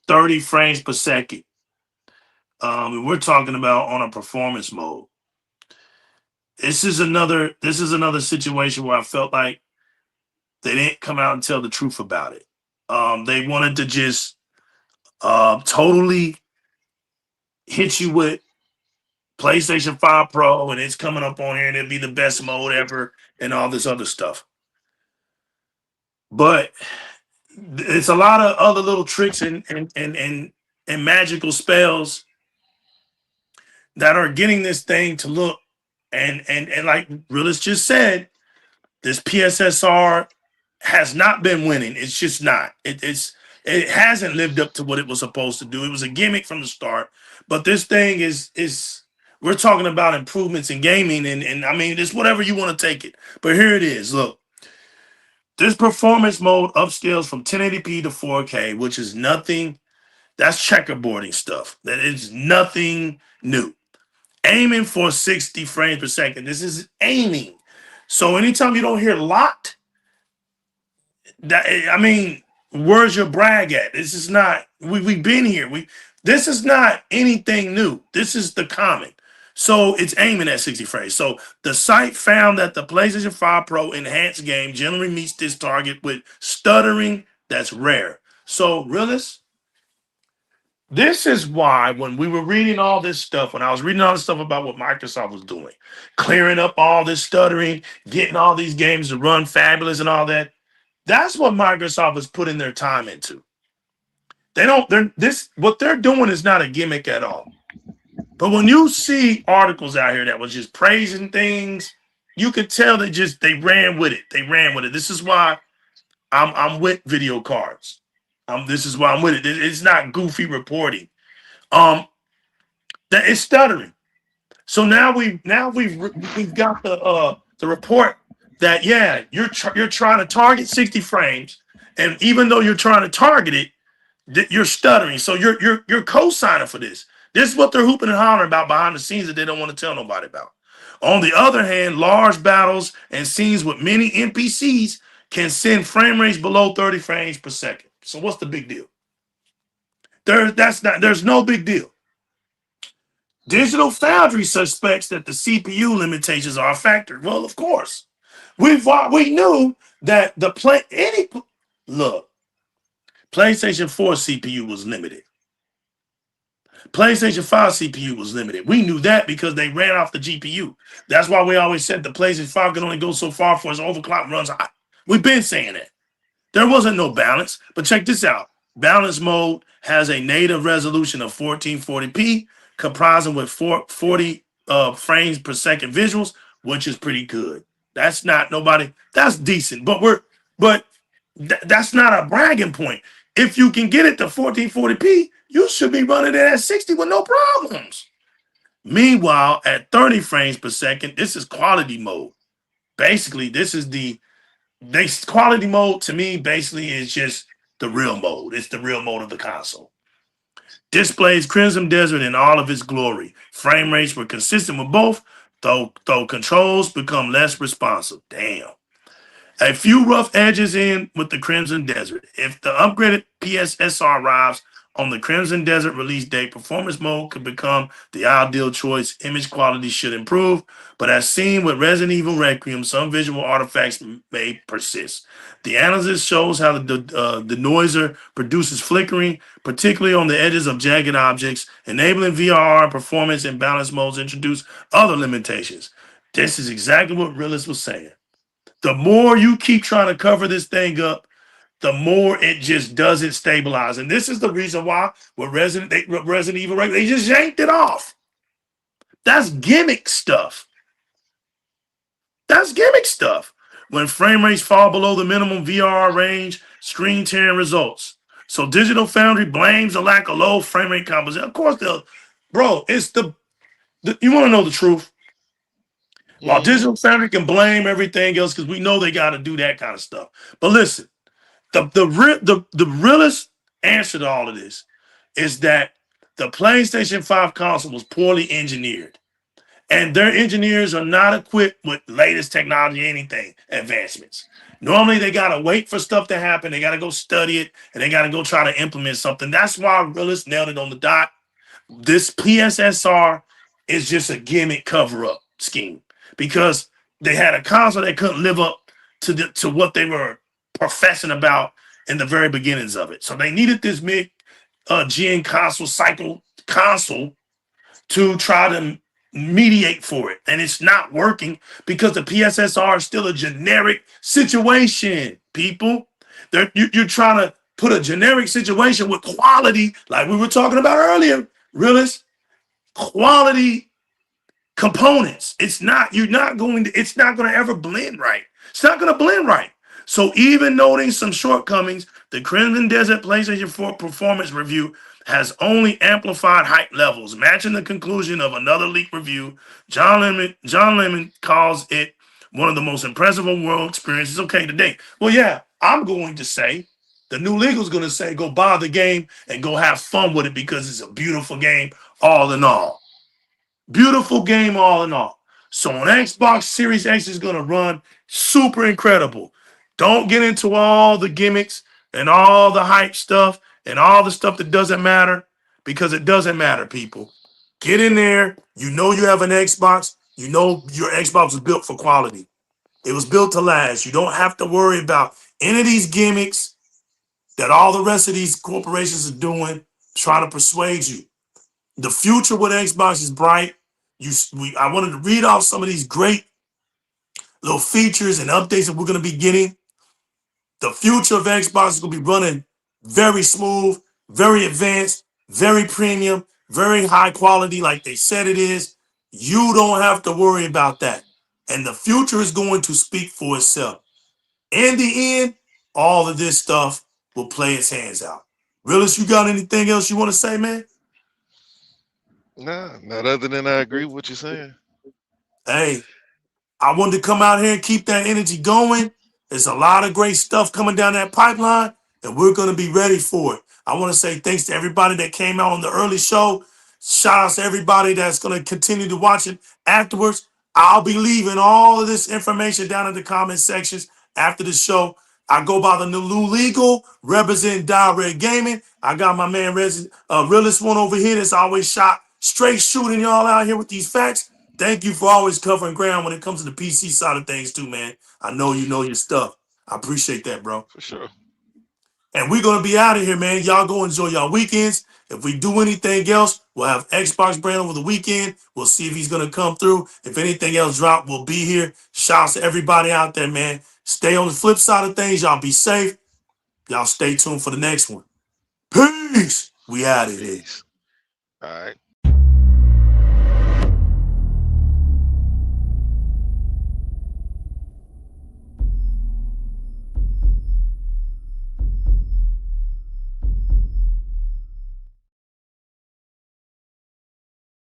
Speaker 1: 30 frames per second. We're talking about on a performance mode. This is another situation where I felt like they didn't come out and tell the truth about it. They wanted to just totally hit you with PlayStation 5 Pro and it's coming up on here and it'll be the best mode ever and all this other stuff. But it's a lot of other little tricks and magical spells that are getting this thing to look and like Realist just said, this PSSR has not been winning. It's just not. It's It hasn't lived up to what it was supposed to do. It was a gimmick from the start. But this thing is we're talking about improvements in gaming, and I mean, it's whatever you want to take it. But here it is. Look, this performance mode upscales from 1080p to 4K, which is nothing. That's checkerboarding stuff. That is nothing new. Aiming for 60 frames per second. This is aiming. So anytime you don't hear locked, that, I mean, where's your brag at? This is not. We've been here. This is not anything new. This is the common. So it's aiming at 60 frames. So the site found that the PlayStation 5 Pro enhanced game generally meets this target with stuttering that's rare. So, realists, this is why when we were reading all this stuff, when I was reading all this stuff about what Microsoft was doing, clearing up all this stuttering, getting all these games to run fabulous and all that, that's what Microsoft is putting their time into. What they're doing is not a gimmick at all. But when you see articles out here that was just praising things, you could tell they ran with it. They ran with it. This is why I'm with video cards. This is why I'm with it. It's not goofy reporting. That it's stuttering. So now we've got the report that you're trying to target 60 frames, and even though you're trying to target it, you're stuttering. So you're co-signing for this. This is what they're hooping and hollering about behind the scenes that they don't want to tell nobody about. On the other hand, large battles and scenes with many NPCs can send frame rates below 30 frames per second. So what's the big deal? There's no big deal. Digital Foundry suspects that the CPU limitations are a factor. Well, of course, we knew that PlayStation 4 CPU was limited. PlayStation 5 CPU was limited. We knew that because they ran off the GPU. That's why we always said the PlayStation 5 can only go so far for its overclock runs hot. We've been saying that. There wasn't no balance, but check this out. Balance mode has a native resolution of 1440p, comprising with 40 frames per second visuals, which is pretty good. That's decent, but that's not a bragging point. If you can get it to 1440p, you should be running it at 60 with no problems. Meanwhile, at 30 frames per second, this is quality mode. Basically, quality mode to me basically is just the real mode. It's the real mode of the console. Displays Crimson Desert in all of its glory. Frame rates were consistent with both, though controls become less responsive. Damn. A few rough edges in with the Crimson Desert. If the upgraded PSSR arrives on the Crimson Desert release date, performance mode could become the ideal choice. Image quality should improve, but as seen with Resident Evil Requiem, some visual artifacts may persist. The analysis shows how the denoiser produces flickering, particularly on the edges of jagged objects, enabling VRR performance and balance modes introduce other limitations. This is exactly what Realist was saying. The more you keep trying to cover this thing up, the more it just doesn't stabilize. And this is the reason why with Resident Evil, they just yanked it off. That's gimmick stuff. That's gimmick stuff. When frame rates fall below the minimum VRR range, screen tearing results. So Digital Foundry blames the lack of low frame rate composition. Of course, it's you want to know the truth. While Digital Foundry can blame everything else because we know they got to do that kind of stuff. But listen, the realest answer to all of this is that the PlayStation 5 console was poorly engineered. And their engineers are not equipped with latest technology, anything, advancements. Normally, they got to wait for stuff to happen. They got to go study it, and they got to go try to implement something. That's why Realist nailed it on the dot. This PSSR is just a gimmick cover-up scheme because they had a console that couldn't live up to what they were professing about in the very beginnings of it. So they needed this mid-gen console to try to mediate for it. And it's not working because the PSSR is still a generic situation, people. You're trying to put a generic situation with quality, like we were talking about earlier, Realist, quality components. It's not going to ever blend right. It's not going to blend right. So even noting some shortcomings, The Crimson Desert PlayStation 4 performance review has only amplified hype levels, matching the conclusion of another leaked review. John Lemon calls it one of the most impressive world experiences. Okay, today. Well, yeah, I'm going to say the new legal's going to say go buy the game and go have fun with it because it's a beautiful game, all in all. Beautiful game, all in all. So on Xbox Series X is going to run super incredible. Don't get into all the gimmicks and all the hype stuff and all the stuff that doesn't matter because it doesn't matter, people. Get in there. You know you have an Xbox. You know your Xbox was built for quality. It was built to last. You don't have to worry about any of these gimmicks that all the rest of these corporations are doing, trying to persuade you. The future with Xbox is bright. I wanted to read off some of these great little features and updates that we're going to be getting. The future of Xbox is going to be running very smooth, very advanced, very premium, very high quality, like they said it is. You don't have to worry about that. And the future is going to speak for itself. In the end, all of this stuff will play its hands out. Realist, you got anything else you want to say, man?
Speaker 2: Nah, not other than I agree with what you're saying.
Speaker 1: Hey, I wanted to come out here and keep that energy going. There's a lot of great stuff coming down that pipeline, and we're going to be ready for it. I want to say thanks to everybody that came out on the early show. Shout out to everybody that's going to continue to watch it afterwards. I'll be leaving all of this information down in the comment sections after the show. I go by the new legal, representing Di-RRec Gaming. I got my man Realist One over here that's always straight shooting y'all out here with these facts. Thank you for always covering ground when it comes to the PC side of things too, man. I know you know your stuff. I appreciate that, bro.
Speaker 2: For sure.
Speaker 1: And we're going to be out of here, man. Y'all go enjoy y'all weekends. If we do anything else, we'll have Xbox Brand over the weekend. We'll see if he's going to come through. If anything else drop, we'll be here. Shouts to everybody out there, man. Stay on the flip side of things. Y'all be safe. Y'all stay tuned for the next one. Peace. We out of here.
Speaker 2: Peace. All right.